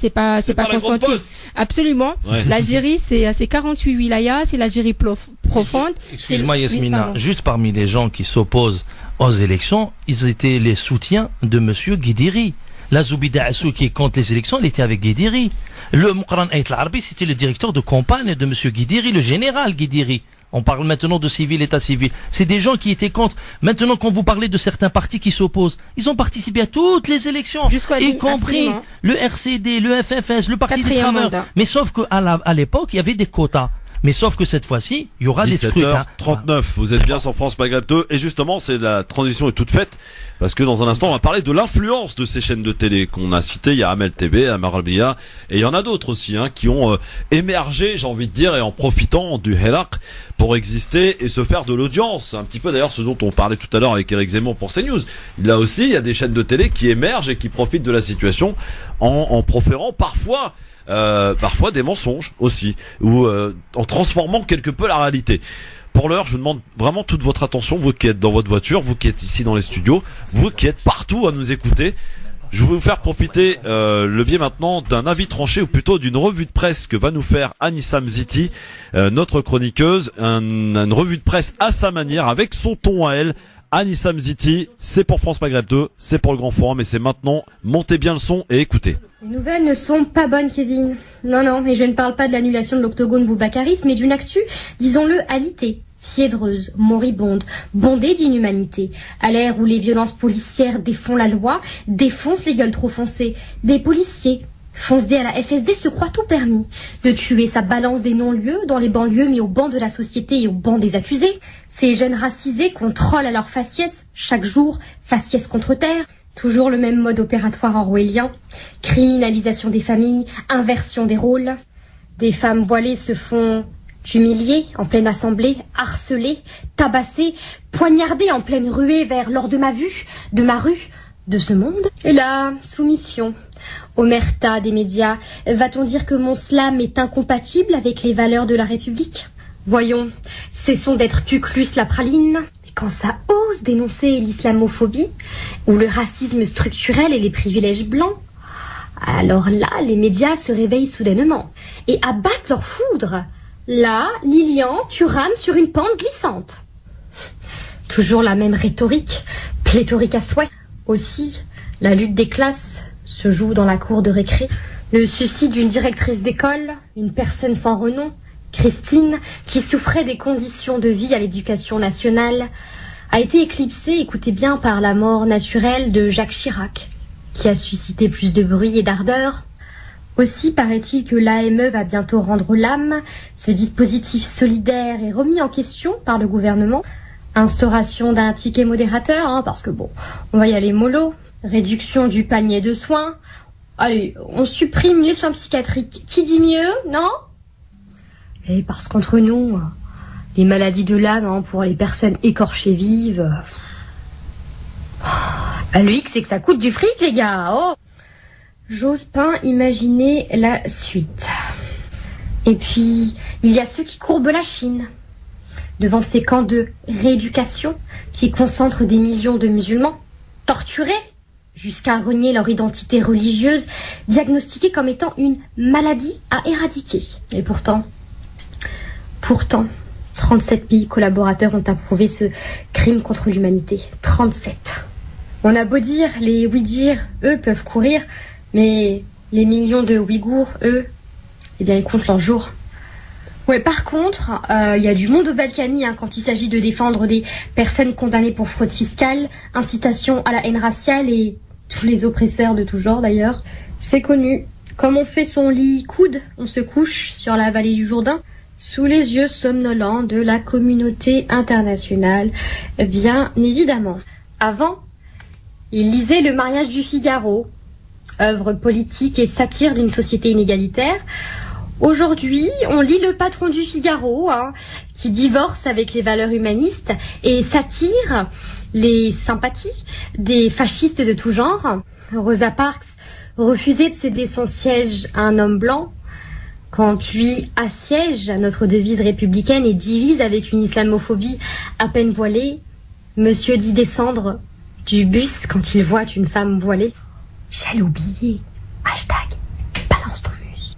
Constantine. Absolument. Ouais. L'Algérie c'est 48 wilayas, c'est l'Algérie profonde. Excuse-moi Yasmina, juste parmi les gens qui s'opposent aux élections, ils étaient les soutiens de monsieur Guidiri. La Zoubida Assou qui est contre les élections, elle était avec Guidiri. Le Moukran Ait Al-Arbi, c'était le directeur de campagne de monsieur Guidiri, le général Guidiri. On parle maintenant de civil, état civil. C'est des gens qui étaient contre. Maintenant, quand vous parlez de certains partis qui s'opposent, ils ont participé à toutes les élections, y compris le RCD, le FFS, le Parti des Travailleurs. Mais sauf qu'à l'époque, il y avait des quotas. Mais sauf que cette fois-ci, il y aura des scrutins. 17h39, vous êtes bien sur France Maghreb 2. Et justement, la transition est toute faite. Parce que dans un instant, on va parler de l'influence de ces chaînes de télé qu'on a citées. Il y a Amel TV, Amarabia, et il y en a d'autres aussi, qui ont émergé, j'ai envie de dire, et en profitant du Helak pour exister et se faire de l'audience. Un petit peu d'ailleurs ce dont on parlait tout à l'heure avec Eric Zemmour pour CNews. Là aussi, il y a des chaînes de télé qui émergent et qui profitent de la situation en proférant parfois des mensonges aussi, ou en transformant quelque peu la réalité. Pour l'heure, je vous demande vraiment toute votre attention, vous qui êtes dans votre voiture, vous qui êtes ici dans les studios, vous qui êtes partout à nous écouter. Je vais vous faire profiter le biais maintenant d'un avis tranché, ou plutôt d'une revue de presse que va nous faire Anissam Ziti, notre chroniqueuse, une revue de presse à sa manière, avec son ton à elle. Anissam Ziti, c'est pour France Maghreb 2, c'est pour le Grand Forum, et c'est maintenant. Montez bien le son et écoutez. Les nouvelles ne sont pas bonnes, Kevin. Non, et je ne parle pas de l'annulation de l'octogone Boubacaris, mais d'une actu, disons-le, alitée, fiévreuse, moribonde, bondée d'inhumanité. À l'ère où les violences policières défont la loi, défoncent les gueules trop foncées, des policiers, foncedés à la FSD, se croient tout permis. De tuer sa balance des non-lieux dans les banlieues mis au banc de la société et au banc des accusés. Ces jeunes racisés contrôlent à leur faciès, chaque jour, faciès contre terre. Toujours le même mode opératoire orwellien. Criminalisation des familles, inversion des rôles. Des femmes voilées se font humilier en pleine assemblée, harcelées, tabassées, poignardées en pleine ruée vers l'or de ma vue, de ma rue, de ce monde. Et la soumission, omerta des médias. Va-t-on dire que mon slam est incompatible avec les valeurs de la République? Voyons, cessons d'être cuclus la praline. Quand ça ose dénoncer l'islamophobie ou le racisme structurel et les privilèges blancs, alors là, les médias se réveillent soudainement et abattent leur foudre. Là, Lilian, tu rames sur une pente glissante. Toujours la même rhétorique, pléthorique à souhait. Aussi, la lutte des classes se joue dans la cour de récré. Le suicide d'une directrice d'école, une personne sans renom, Christine, qui souffrait des conditions de vie à l'éducation nationale, a été éclipsée, écoutez bien, par la mort naturelle de Jacques Chirac, qui a suscité plus de bruit et d'ardeur. Aussi paraît-il que l'AME va bientôt rendre l'âme. Ce dispositif solidaire est remis en question par le gouvernement. Instauration d'un ticket modérateur, parce que bon, on va y aller mollo. Réduction du panier de soins. Allez, on supprime les soins psychiatriques. Qui dit mieux, non ? Et parce qu'entre nous, les maladies de l'âme pour les personnes écorchées vives... le hic, c'est que ça coûte du fric, les gars. Oh, j'ose pas imaginer la suite. Et puis, il y a ceux qui courbent la Chine devant ces camps de rééducation qui concentrent des millions de musulmans, torturés jusqu'à renier leur identité religieuse, diagnostiquée comme étant une maladie à éradiquer. Et pourtant, 37 pays collaborateurs ont approuvé ce crime contre l'humanité. 37. On a beau dire, les Ouïghirs, eux, peuvent courir, mais les millions de Ouïghours, eux, eh bien, ils comptent leurs jours. Ouais, par contre, il y a du monde au Balkany quand il s'agit de défendre des personnes condamnées pour fraude fiscale, incitation à la haine raciale et tous les oppresseurs de tout genre d'ailleurs. C'est connu. Comme on fait son lit coude, on se couche sur la vallée du Jourdain, sous les yeux somnolents de la communauté internationale, bien évidemment. Avant, il lisait Le mariage du Figaro, œuvre politique et satire d'une société inégalitaire. Aujourd'hui, on lit Le patron du Figaro, qui divorce avec les valeurs humanistes et satire les sympathies des fascistes de tout genre. Rosa Parks refusait de céder son siège à un homme blanc, quand lui assiège notre devise républicaine et divise avec une islamophobie à peine voilée. Monsieur dit descendre du bus quand il voit une femme voilée. J'ai oublié. Hashtag balance ton mus.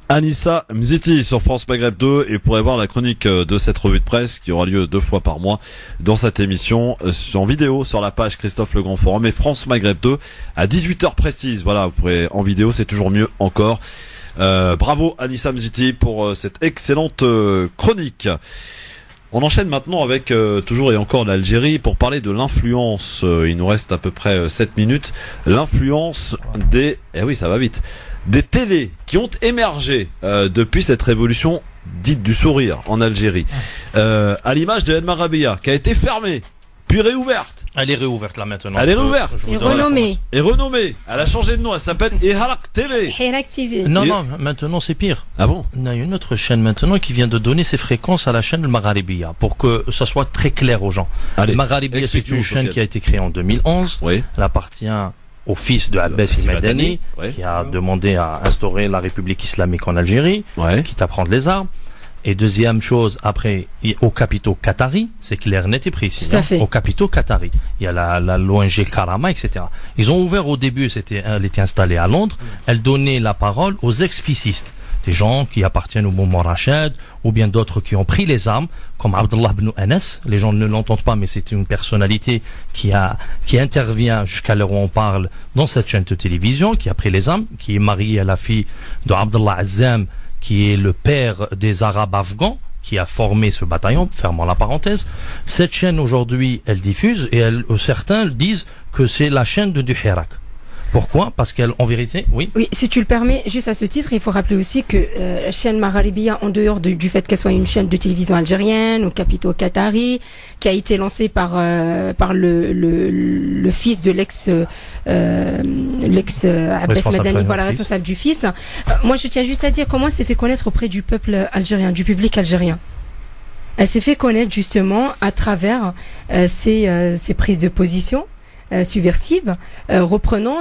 Anissa Mziti sur France Maghreb 2, et pourrez voir la chronique de cette revue de presse qui aura lieu 2 fois par mois dans cette émission en vidéo sur la page Christophe Le Grand Forum et France Maghreb 2 à 18h précise. Voilà, vous pourrez en vidéo, c'est toujours mieux encore. Bravo Anissa Mziti pour cette excellente chronique. On enchaîne maintenant avec toujours et encore l'Algérie pour parler de l'influence. Il nous reste à peu près 7 minutes. L'influence des... Eh oui, ça va vite. Des télés qui ont émergé depuis cette révolution dite du sourire en Algérie. À l'image de El Marabiya, qui a été fermée, puis réouverte. Elle est réouverte là maintenant. Elle est réouverte. Et renommée. Et renommée. Elle a changé de nom. Elle s'appelle Hirak TV. Hirak TV. Non, maintenant c'est pire. Ah bon? Il y a une autre chaîne maintenant qui vient de donner ses fréquences à la chaîne Magharibiya pour que ça soit très clair aux gens. Allez, Magharibiya, c'est une chaîne qui a été créée en 2011. Oui. Elle appartient au fils de Abbas el-Madani, qui a demandé à instaurer la République islamique en Algérie, quitte à prendre les armes. Et deuxième chose, après, aux capitaux qataris, c'est clair, net et précis. Aux capitaux qataris. Il y a l'ONG Karama, etc. Ils ont ouvert au début, elle était installée à Londres. Elle donnait la parole aux ex-fissistes. Des gens qui appartiennent au mouvement Rachid, ou bien d'autres qui ont pris les armes, comme Abdullah ibn Anas. Les gens ne l'entendent pas, mais c'est une personnalité qui intervient jusqu'à l'heure où on parle dans cette chaîne de télévision, qui a pris les armes, qui est marié à la fille de Abdullah Azzam, qui est le père des Arabes afghans, qui a formé ce bataillon, fermant la parenthèse. Cette chaîne aujourd'hui, elle diffuse, et certains disent que c'est la chaîne de du Hirak. Pourquoi? Parce qu'en vérité, oui. Oui, si tu le permets, juste à ce titre, il faut rappeler aussi que la chaîne Magharibiya, en dehors du fait qu'elle soit une chaîne de télévision algérienne, aux capitaux qataris, qui a été lancée par le fils de l'ex Abbas Madani, voilà, responsable du fils. Moi, je tiens juste à dire comment elle s'est fait connaître auprès du peuple algérien, du public algérien. Elle s'est fait connaître justement à travers ses prises de position subversive, reprenant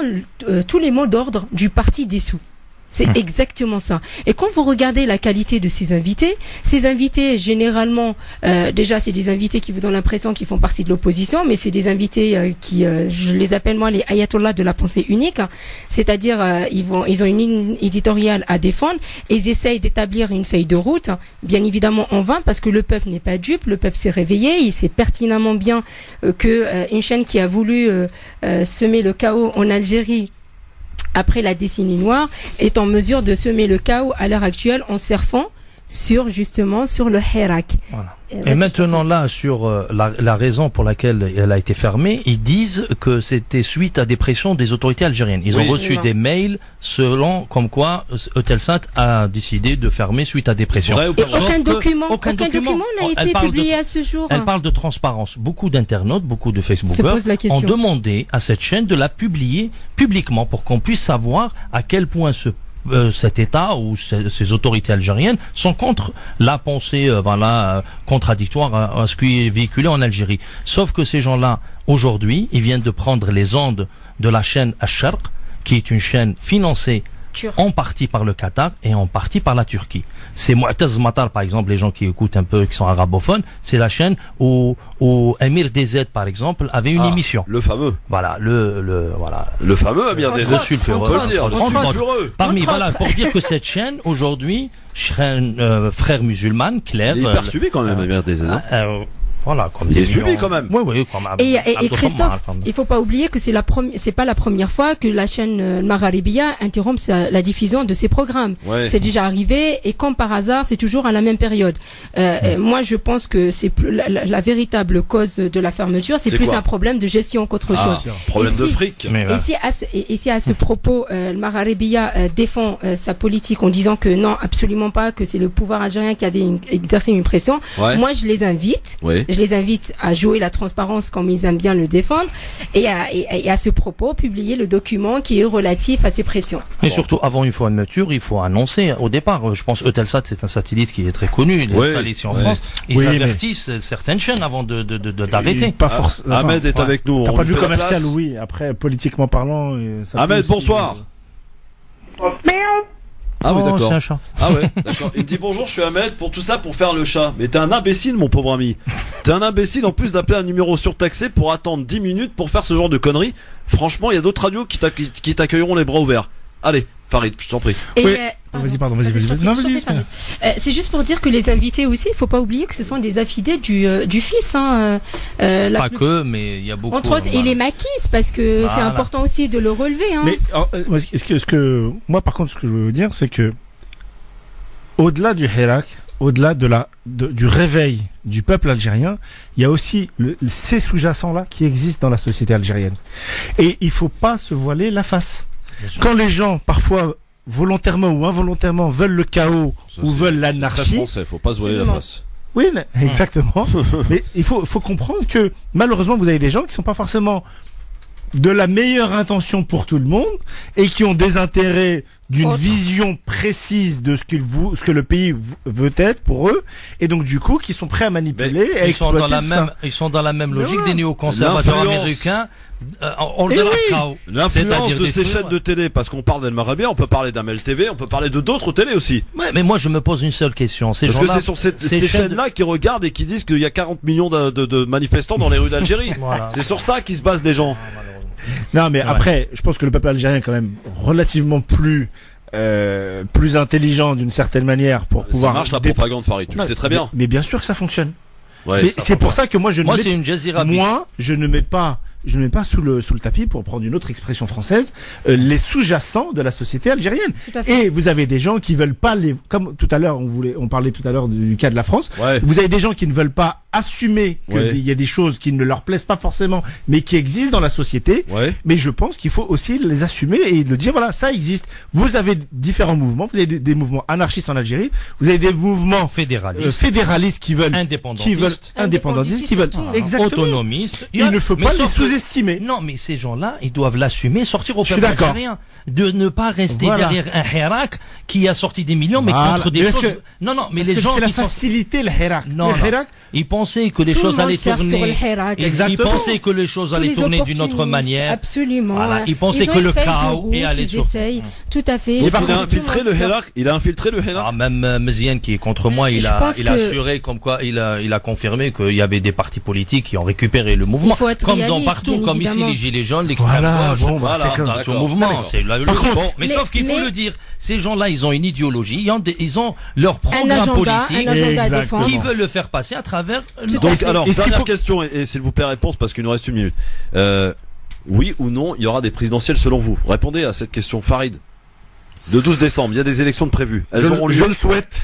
tous les mots d'ordre du parti dissous. C'est exactement ça. Et quand vous regardez la qualité de ces invités généralement, déjà c'est des invités qui vous donnent l'impression qu'ils font partie de l'opposition, mais c'est des invités qui, je les appelle moi les ayatollahs de la pensée unique, c'est-à-dire ils ont une ligne éditoriale à défendre, et ils essayent d'établir une feuille de route, bien évidemment en vain, parce que le peuple n'est pas dupe, le peuple s'est réveillé, il sait pertinemment bien que une chaîne qui a voulu semer le chaos en Algérie après la décennie noire, est en mesure de semer le chaos à l'heure actuelle en surfant sur le Hirak. Voilà. Et maintenant là, sur la raison pour laquelle elle a été fermée, ils disent que c'était suite à des pressions des autorités algériennes. Ils ont reçu des mails selon comme quoi Eutelsat a décidé de fermer suite à des pressions. Et aucun document n'a été publié à ce jour. Elle parle de transparence. Beaucoup d'internautes, beaucoup de Facebookers ont demandé à cette chaîne de la publier publiquement pour qu'on puisse savoir à quel point cet État ou ces autorités algériennes sont contre la pensée contradictoire à ce qui est véhiculé en Algérie. Sauf que ces gens-là, aujourd'hui, ils viennent de prendre les ondes de la chaîne Ash-Sharq, qui est une chaîne financée en partie par le Qatar et en partie par la Turquie. C'est Mu'taz Matar, par exemple, les gens qui écoutent un peu, qui sont arabophones, c'est la chaîne où Amir DZ, par exemple, avait une émission. Le fameux. Voilà, voilà. Le fameux Amir DZ. Sulfureux. On peut le dire, sulfureux. Voilà, pour dire que cette chaîne, aujourd'hui, frère musulman, clair. Il est hyper suivi quand même, Amir DZ. Voilà, comme il est suivi quand même. Oui, quand même. Et Christophe, il faut pas oublier que c'est pas la première fois que la chaîne Magharibiya interrompt la diffusion de ses programmes. Ouais. C'est déjà arrivé et comme par hasard, c'est toujours à la même période. Moi, je pense que c'est la véritable cause de la fermeture, c'est plus un problème de gestion qu'autre chose. Problème de fric. Et si à ce propos, Magharibiya défend sa politique en disant que non, absolument pas, que c'est le pouvoir algérien qui avait exercé une pression. Ouais. Moi, je les invite. Je les invite à jouer la transparence comme ils aiment bien le défendre et à ce propos publier le document qui est relatif à ces pressions. Et surtout, avant une fermeture, il faut annoncer au départ. Je pense Eutelsat, c'est un satellite qui est très connu, il est installé ici en France. Ils avertissent certaines chaînes avant d'arrêter. Pas forcément. Ahmed est avec nous. T'as pas de vue commerciale, oui. Après, politiquement parlant. Ahmed, bonsoir. Ah oui, d'accord. C'est un chat. Ah ouais, d'accord. Il me dit bonjour, je suis Ahmed, pour tout ça, pour faire le chat. Mais t'es un imbécile, mon pauvre ami. T'es un imbécile en plus d'appeler un numéro surtaxé pour attendre 10 minutes pour faire ce genre de conneries. Franchement, il y a d'autres radios qui t'accueilleront les bras ouverts. Allez, Farid, je t'en prie. Vas-y. Non, vas-y. C'est juste pour dire que les invités aussi, il faut pas oublier que ce sont des affidés du fils. Pas que, mais il y a beaucoup. Entre autres, et les maquis, parce que c'est important aussi de le relever. Mais moi, par contre, ce que je veux vous dire, c'est que au-delà du Hirak, au-delà du réveil du peuple algérien, il y a aussi ces sous-jacents là qui existent dans la société algérienne. Et il faut pas se voiler la face. Quand les gens, parfois, volontairement ou involontairement, veulent le chaos ou veulent l'anarchie. C'est très français, faut pas se voiler la face. Oui, exactement. Mais il faut comprendre que, malheureusement, vous avez des gens qui sont pas forcément de la meilleure intention pour tout le monde et qui ont des intérêts d'une vision précise de ce que le pays veut être pour eux, et donc du coup qui sont prêts à manipuler et à exploiter ça. Ils sont dans la même logique des néoconservateurs américains. L'influence de ces chaînes de télé, parce qu'on parle d'El Magharibiya, on peut parler d'Amel TV, on peut parler de d'autres télés aussi. Ouais, mais moi je me pose une seule question. Parce que c'est sur ces chaînes-là qui regardent et qui disent qu'il y a 40 millions de manifestants dans les rues d'Algérie. Voilà. C'est sur ça qu'ils se basent les gens. Non, mais après, je pense que le peuple algérien est quand même relativement plus intelligent d'une certaine manière pour pouvoir. Ça marche la propagande, Farid, tu le sais très bien. Mais bien sûr que ça fonctionne. Ouais, mais c'est pour ça que moi je ne mets pas sous le tapis, pour prendre une autre expression française, les sous-jacents de la société algérienne. Et vous avez des gens qui veulent pas comme tout à l'heure on parlait tout à l'heure du cas de la France. Ouais. Vous avez des gens qui ne veulent pas assumer qu'il y a des choses qui ne leur plaisent pas forcément, mais qui existent dans la société. Ouais. Mais je pense qu'il faut aussi les assumer et le dire, voilà, ça existe. Vous avez différents mouvements. Vous avez des mouvements anarchistes en Algérie. Vous avez des mouvements fédéralistes qui veulent indépendantistes, qui veulent exactement autonomistes. Il ne faut pas les sous-estimer. Non, mais ces gens-là, ils doivent l'assumer, sortir au peuple algérien, de ne pas rester derrière un Hirak qui a sorti des millions, mais contre des choses. Non, mais les gens c'est la facilité, le Hirak. Non, ils pensaient que les choses allaient tourner. Ils pensaient que les choses allaient tourner d'une autre manière. Absolument. Voilà. Ils pensaient que le chaos allait sur. Tout à fait. Il a infiltré le Hirak. Même Mziane qui est contre moi, il a assuré comme quoi il a confirmé qu'il y avait des partis politiques qui ont récupéré le mouvement. Comme dans partout, comme ici les gilets jaunes, l'extrême gauche. Dans tout mouvement. C'est la logique. Mais sauf qu'il faut le dire, ces gens-là, ils ont une idéologie, ils ont leur programme politique qui veulent le faire passer à travers. Donc alors, dernière question et s'il vous plaît réponse parce qu'il nous reste une minute. Oui ou non, il y aura des présidentielles selon vous? Répondez à cette question, Farid. Le 12 décembre, il y a des élections de prévues. Je le souhaite.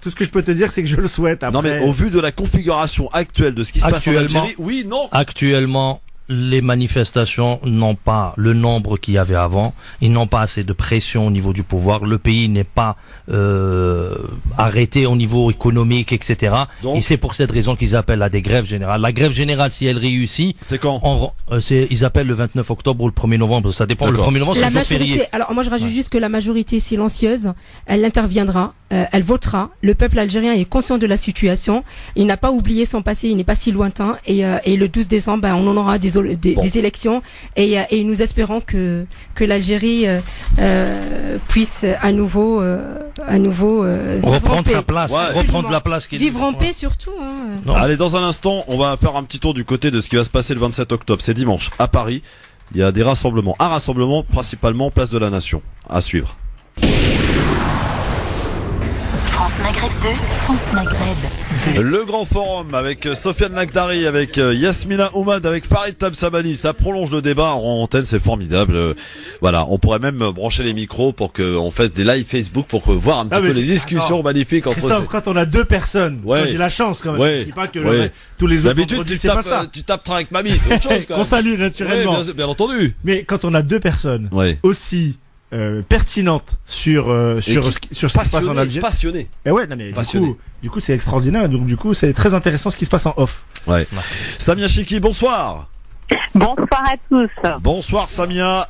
Tout ce que je peux te dire, c'est que je le souhaite. Après... Non mais au vu de la configuration actuelle de ce qui se passe en Algérie, oui, non. Actuellement, les manifestations n'ont pas le nombre qu'il y avait avant. Ils n'ont pas assez de pression au niveau du pouvoir. Le pays n'est pas arrêté au niveau économique, etc. Donc, et c'est pour cette raison qu'ils appellent à des grèves générales. La grève générale, si elle réussit, c'est quand ils appellent le 29 octobre ou le 1er novembre. Ça dépend. Le 1er novembre, c'est un jour férié. Alors moi, je rajoute juste que la majorité silencieuse, elle interviendra elle votera. Le peuple algérien est conscient de la situation. Il n'a pas oublié son passé, il n'est pas si lointain. Et le 12 décembre, on en aura des élections. Et nous espérons que l'Algérie puisse à nouveau reprendre sa place, reprendre la place vivre en paix surtout. Allez, dans un instant, on va faire un petit tour du côté de ce qui va se passer le 27 octobre. C'est dimanche à Paris. Il y a des rassemblements. Un rassemblement principalement place de la Nation. À suivre. France Maghreb 2, France Maghreb 2. Le grand forum avec Sofiane Lakhdari, avec Yasmina Oumad, avec Farid Tabsamani. Ça prolonge le débat en antenne, c'est formidable. Voilà, on pourrait même brancher les micros pour qu'on fasse des live Facebook pour voir un petit peu les discussions magnifiques entre Christophe, quand on a deux personnes, moi j'ai la chance quand même. Je dis pas que tous les autres d'habitude tu tapes avec mamie, c'est autre chose quand même. Qu'on salue naturellement. Bien entendu. Mais quand on a deux personnes aussi pertinente sur ce qui se passe en Algérie. Passionné. Et ouais, non mais du coup c'est extraordinaire. Donc du coup c'est très intéressant ce qui se passe en off. Ouais. Samia Chiki, bonsoir. Bonsoir à tous. Bonsoir Samia.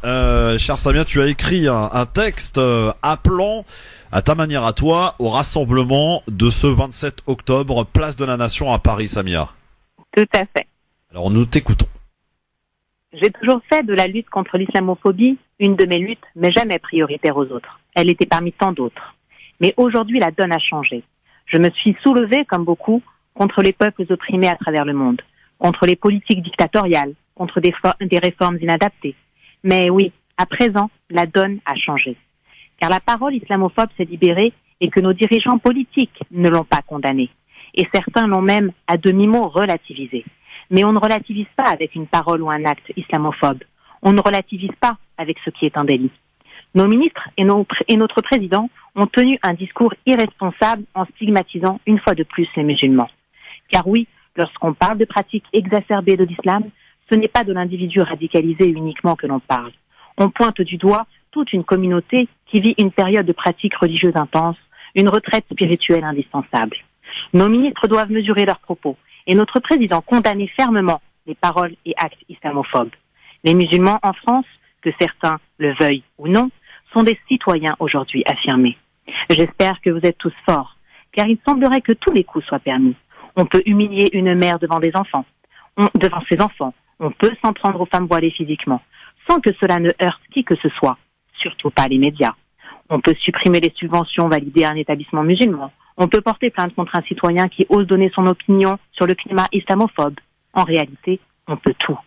Cher Samia, tu as écrit un texte appelant à ta manière à toi au rassemblement de ce 27 octobre, place de la Nation à Paris, Samia. Tout à fait. Alors nous t'écoutons. J'ai toujours fait de la lutte contre l'islamophobie une de mes luttes, mais jamais prioritaire aux autres. Elle était parmi tant d'autres. Mais aujourd'hui, la donne a changé. Je me suis soulevée, comme beaucoup, contre les peuples opprimés à travers le monde, contre les politiques dictatoriales, contre des réformes inadaptées. Mais oui, à présent, la donne a changé. Car la parole islamophobe s'est libérée et que nos dirigeants politiques ne l'ont pas condamnée. Et certains l'ont même, à demi-mot, relativisé. Mais on ne relativise pas avec une parole ou un acte islamophobe. On ne relativise pas avec ce qui est un délit. Nos ministres et notre président ont tenu un discours irresponsable en stigmatisant une fois de plus les musulmans. Car oui, lorsqu'on parle de pratiques exacerbées de l'islam, ce n'est pas de l'individu radicalisé uniquement que l'on parle. On pointe du doigt toute une communauté qui vit une période de pratiques religieuses intenses, une retraite spirituelle indispensable. Nos ministres doivent mesurer leurs propos et notre président condamner fermement les paroles et actes islamophobes. Les musulmans en France, que certains le veuillent ou non, sont des citoyens aujourd'hui affirmés. J'espère que vous êtes tous forts, car il semblerait que tous les coups soient permis. On peut humilier une mère devant ses enfants. On peut s'en prendre aux femmes voilées physiquement, sans que cela ne heurte qui que ce soit, surtout pas les médias. On peut supprimer les subventions validées à un établissement musulman. On peut porter plainte contre un citoyen qui ose donner son opinion sur le climat islamophobe. En réalité, on peut tout.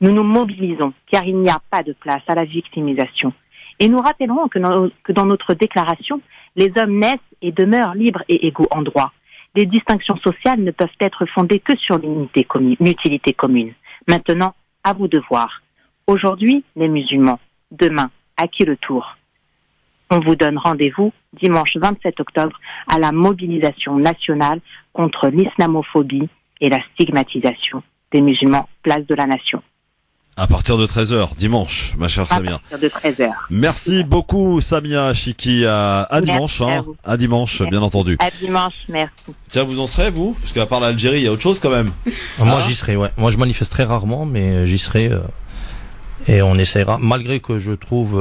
Nous nous mobilisons, car il n'y a pas de place à la victimisation. Et nous rappellerons que dans notre déclaration, les hommes naissent et demeurent libres et égaux en droit. Les distinctions sociales ne peuvent être fondées que sur l'utilité commune. Maintenant, à vous de voir. Aujourd'hui, les musulmans. Demain, à qui le tour ? On vous donne rendez-vous dimanche 27 octobre à la mobilisation nationale contre l'islamophobie et la stigmatisation des musulmans, place de la Nation. À partir de 13h, dimanche, ma chère Samia. À partir de 13h. Merci beaucoup, Samia Chiki. À dimanche, à dimanche, bien entendu. À dimanche, merci. Tiens, vous en serez, vous? Parce qu'à part l'Algérie, il y a autre chose quand même. Moi, j'y serai, ouais. Moi, je manifeste très rarement, mais j'y serai. Et on essaiera, malgré que je trouve,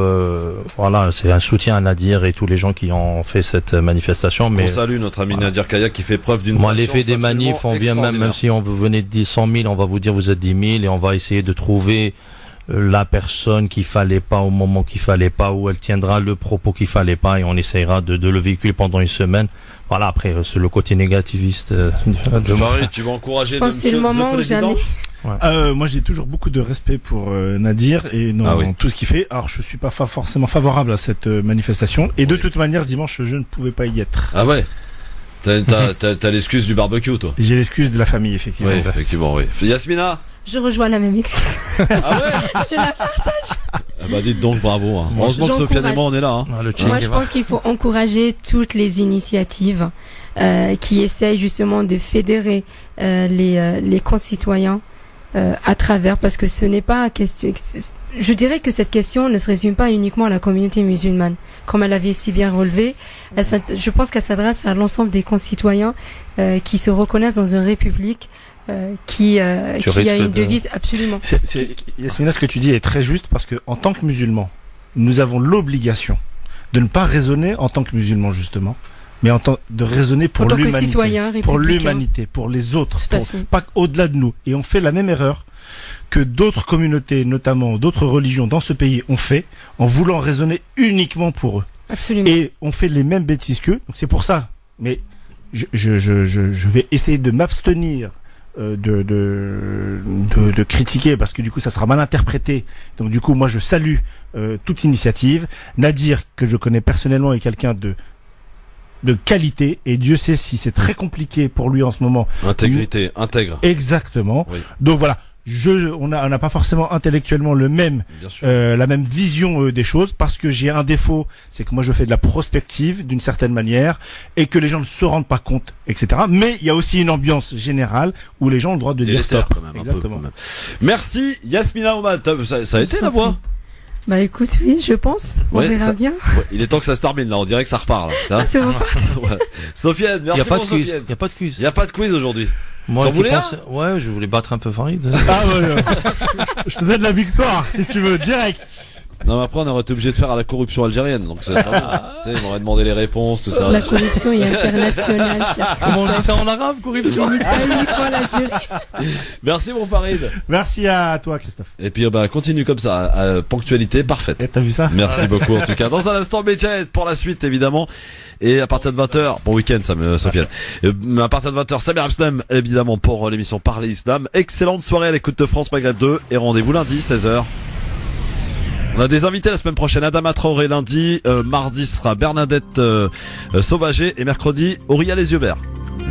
voilà, c'est un soutien à Nadir et tous les gens qui ont fait cette manifestation. Mais on salue notre ami Nadir Kaya qui fait preuve d'une. Moi, l'effet des manifs, on vient même si on venait de dire 100 000, on va vous dire vous êtes 10 000 et on va essayer de trouver la personne qu'il fallait pas au moment qu'il fallait pas, où elle tiendra le propos qu'il fallait pas et on essaiera de le véhiculer pendant une semaine. Voilà, après, c'est le côté négativiste. Farid, tu vas encourager le moment où jamais. Ouais. Moi j'ai toujours beaucoup de respect pour Nadir et dans tout ce qu'il fait. Alors je suis pas forcément favorable à cette manifestation et de toute manière dimanche je ne pouvais pas y être. Ah ouais. T'as l'excuse du barbecue toi. J'ai l'excuse de la famille effectivement. Oui, effectivement, oui. Yasmina. Je rejoins la même excuse. Ah ouais. Je la partage. Ah bah dites donc bravo. Hein. Heureusement que Sofiane et moi on est là. Hein. Moi je pense qu'il faut encourager toutes les initiatives qui essayent justement de fédérer les concitoyens. À travers, parce que ce n'est pas question. Je dirais que cette question ne se résume pas uniquement à la communauté musulmane, comme elle avait si bien relevé. Je pense qu'elle s'adresse à l'ensemble des concitoyens qui se reconnaissent dans une république qui a une devise absolument. Yasmina, ce que tu dis est très juste parce que en tant que musulmans, nous avons l'obligation de ne pas raisonner en tant que musulmans justement, mais de raisonner pour l'humanité, pour l'humanité, pour les autres, pas au-delà de nous. Et on fait la même erreur que d'autres communautés, notamment d'autres religions dans ce pays ont fait, en voulant raisonner uniquement pour eux. Absolument. Et on fait les mêmes bêtises qu'eux. Donc c'est pour ça. Mais je vais essayer de m'abstenir de critiquer, parce que du coup ça sera mal interprété. Donc du coup moi je salue toute initiative. Nadir, que je connais personnellement, est quelqu'un de qualité, et Dieu sait si c'est très compliqué pour lui en ce moment. Intégrité, intègre. Exactement. Oui. Donc voilà. On n'a pas forcément intellectuellement la même vision des choses, parce que j'ai un défaut, c'est que moi je fais de la prospective d'une certaine manière, et que les gens ne se rendent pas compte, etc. Mais il y a aussi une ambiance générale où les gens ont le droit de dire stop. Quand même, exactement. Merci Yasmina Omar. Ça a été la voix. Bah écoute, oui, je pense. On verra bien. Ouais, il est temps que ça se termine là. On dirait que ça repart là. C'est reparti. Sofiane, merci pour Sofiane. Il y a pas de quiz. Il y a pas de quiz aujourd'hui. Moi, t'en voulais ouais, je voulais battre un peu Farid. Ah ouais. Je te donne la victoire si tu veux, direct. Non, mais après on aurait été obligé de faire à la corruption algérienne, donc c'est pas bon. Tu sais, ils m'auraient demandé les réponses, tout ça. La corruption est internationale, cher. Comment on dit ça en arabe, corruption? Merci mon Farid. Merci à toi Christophe. Et puis continue comme ça, ponctualité parfaite. Et t'as vu ça? Merci beaucoup en tout cas. Dans un instant, métier pour la suite évidemment. Et à partir de 20h, bon week-end Sofiane. À partir de 20h, Samir Abstam évidemment pour l'émission Parler Islam. Excellente soirée à l'écoute de France Maghreb 2 et rendez-vous lundi 16h. On a des invités la semaine prochaine. Adama Traoré lundi, mardi sera Bernadette Sauvager et mercredi Auria les yeux verts.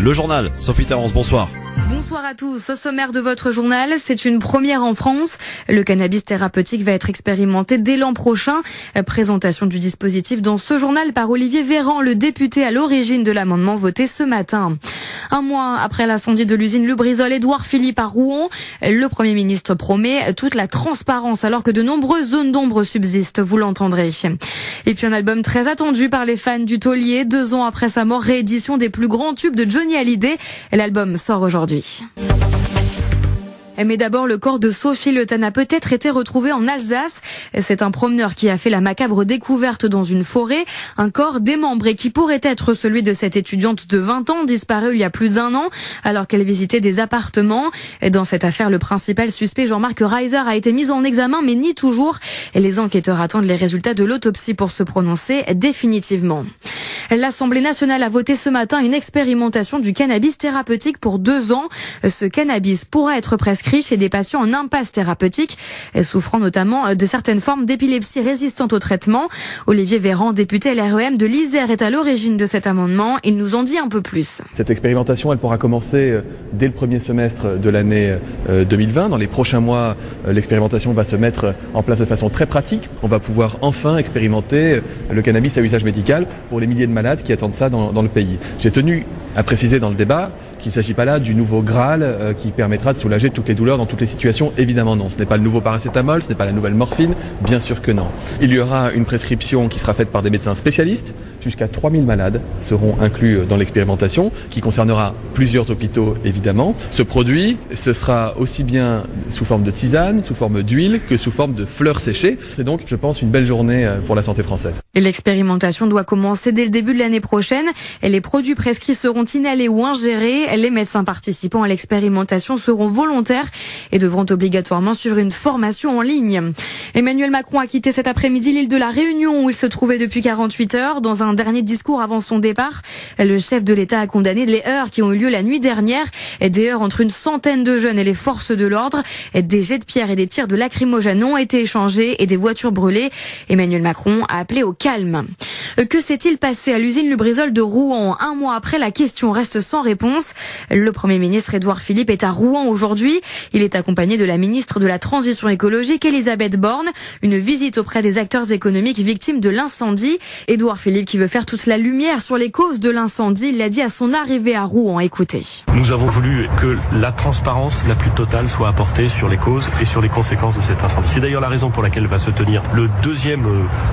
Le journal, Sophie Terrence, bonsoir. Bonsoir à tous. Au sommaire de votre journal, c'est une première en France. Le cannabis thérapeutique va être expérimenté dès l'an prochain. Présentation du dispositif dans ce journal par Olivier Véran, le député à l'origine de l'amendement voté ce matin. Un mois après l'incendie de l'usine Lubrizol, Édouard Philippe à Rouen, le Premier ministre promet toute la transparence alors que de nombreuses zones d'ombre subsistent, vous l'entendrez. Et puis un album très attendu par les fans du taulier. 2 ans après sa mort, réédition des plus grands tubes de Johnny Hallyday. L'album sort aujourd'hui. Mais d'abord, le corps de Sophie Le Tan a peut-être été retrouvé en Alsace. C'est un promeneur qui a fait la macabre découverte dans une forêt. Un corps démembré qui pourrait être celui de cette étudiante de 20 ans disparue il y a plus d'1 an alors qu'elle visitait des appartements. Dans cette affaire, le principal suspect Jean-Marc Reiser a été mis en examen mais nie toujours. Les enquêteurs attendent les résultats de l'autopsie pour se prononcer définitivement. L'Assemblée nationale a voté ce matin une expérimentation du cannabis thérapeutique pour 2 ans. Ce cannabis pourra être prescrit chez des patients en impasse thérapeutique, souffrant notamment de certaines formes d'épilepsie résistantes au traitement. Olivier Véran, député LREM de l'Isère, est à l'origine de cet amendement. Il nous en dit un peu plus. Cette expérimentation, elle pourra commencer dès le premier semestre de l'année 2020. Dans les prochains mois, l'expérimentation va se mettre en place de façon très pratique. On va pouvoir enfin expérimenter le cannabis à usage médical pour les milliers de malades qui attendent ça dans le pays. J'ai tenu à préciser dans le débat qu'il ne s'agit pas là du nouveau Graal qui permettra de soulager toutes les douleurs dans toutes les situations. Évidemment non. Ce n'est pas le nouveau paracétamol, ce n'est pas la nouvelle morphine. Bien sûr que non. Il y aura une prescription qui sera faite par des médecins spécialistes. Jusqu'à 3000 malades seront inclus dans l'expérimentation qui concernera plusieurs hôpitaux évidemment. Ce produit, ce sera aussi bien sous forme de tisane, sous forme d'huile que sous forme de fleurs séchées. C'est donc, je pense, une belle journée pour la santé française. Et l'expérimentation doit commencer dès le début de l'année prochaine. Et les produits prescrits seront inhalés ou ingérés. Les médecins participant à l'expérimentation seront volontaires et devront obligatoirement suivre une formation en ligne. Emmanuel Macron a quitté cet après-midi l'île de la Réunion où il se trouvait depuis 48 heures. Dans un dernier discours avant son départ, le chef de l'État a condamné les heurts qui ont eu lieu la nuit dernière. Des heurts entre une centaine de jeunes et les forces de l'ordre. Des jets de pierre et des tirs de lacrymogène ont été échangés et des voitures brûlées. Emmanuel Macron a appelé au calme. Que s'est-il passé à l'usine Lubrizol de Rouen? 1 mois après, la question reste sans réponse. Le Premier ministre Édouard Philippe est à Rouen aujourd'hui. Il est accompagné de la ministre de la Transition écologique, Elisabeth Borne. Une visite auprès des acteurs économiques victimes de l'incendie. Édouard Philippe qui veut faire toute la lumière sur les causes de l'incendie. Il l'a dit à son arrivée à Rouen. Écoutez. Nous avons voulu que la transparence la plus totale soit apportée sur les causes et sur les conséquences de cet incendie. C'est d'ailleurs la raison pour laquelle va se tenir le 2e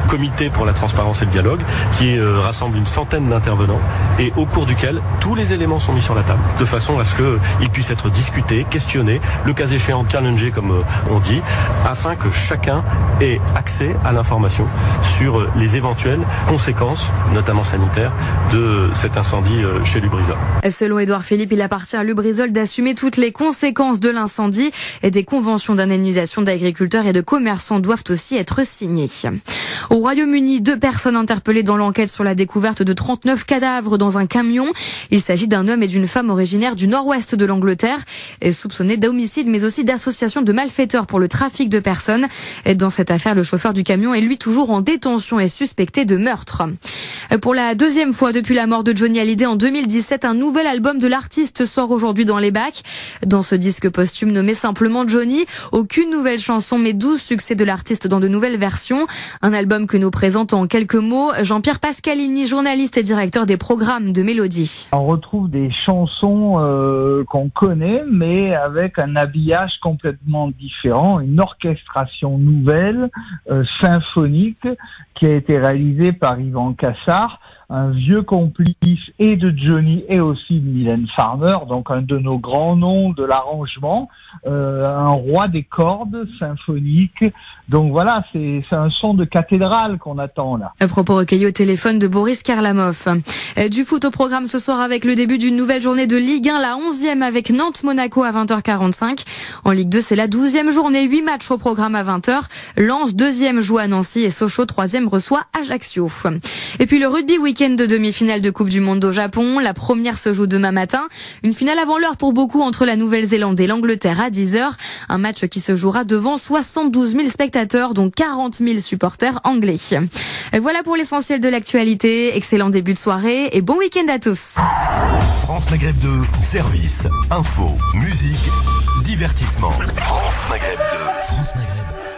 comité pour la transparence et le dialogue qui rassemble une centaine d'intervenants et au cours duquel tous les éléments sont mis sur la table. de façon à ce qu'il puisse être discuté, questionné, le cas échéant challengé comme on dit, afin que chacun ait accès à l'information sur les éventuelles conséquences, notamment sanitaires, de cet incendie chez Lubrizol. Selon Édouard Philippe, il appartient à Lubrizol d'assumer toutes les conséquences de l'incendie et des conventions d'indemnisation d'agriculteurs et de commerçants doivent aussi être signées. Au Royaume-Uni, 2 personnes interpellées dans l'enquête sur la découverte de 39 cadavres dans un camion. Il s'agit d'un homme et d'une femme originaires du nord-ouest de l'Angleterre, soupçonnés d'homicide mais aussi d'association de malfaiteurs pour le trafic de personnes. Et dans cette affaire, le chauffeur du camion est lui toujours en détention et suspecté de meurtre. Pour la 2e fois depuis la mort de Johnny Hallyday en 2017, un nouvel album de l'artiste sort aujourd'hui dans les bacs. Dans ce disque posthume nommé simplement Johnny, aucune nouvelle chanson mais 12 succès de l'artiste dans de nouvelles versions. Un album que nous présente en quelques mots Jean-Pierre Pascalini, journaliste et directeur des programmes de Mélodie. On retrouve des chansons qu'on connaît mais avec un habillage complètement différent, une orchestration nouvelle, symphonique, qui a été réalisée par Yvan Cassard, un vieux complice et de Johnny et aussi de Mylène Farmer, donc un de nos grands noms de l'arrangement, un roi des cordes symphoniques. Donc voilà, c'est un son de cathédrale qu'on attend là. Un propos recueilli au téléphone de Boris Karlamov. Du foot au programme ce soir avec le début d'une nouvelle journée de Ligue 1, la 11e avec Nantes-Monaco à 20h45. En Ligue 2, c'est la 12e journée, 8 matchs au programme à 20h. Lens 2e joue à Nancy et Sochaux 3e reçoit Ajaccio. Et puis le rugby week-end de demi-finale de Coupe du Monde au Japon. La première se joue demain matin. Une finale avant l'heure pour beaucoup entre la Nouvelle-Zélande et l'Angleterre à 10h. Un match qui se jouera devant 72 000 spectateurs, dont 40 000 supporters anglais. Et voilà pour l'essentiel de l'actualité. Excellent début de soirée et bon week-end à tous. France Maghreb 2, service, info, musique, divertissement. France Maghreb 2. France Maghreb.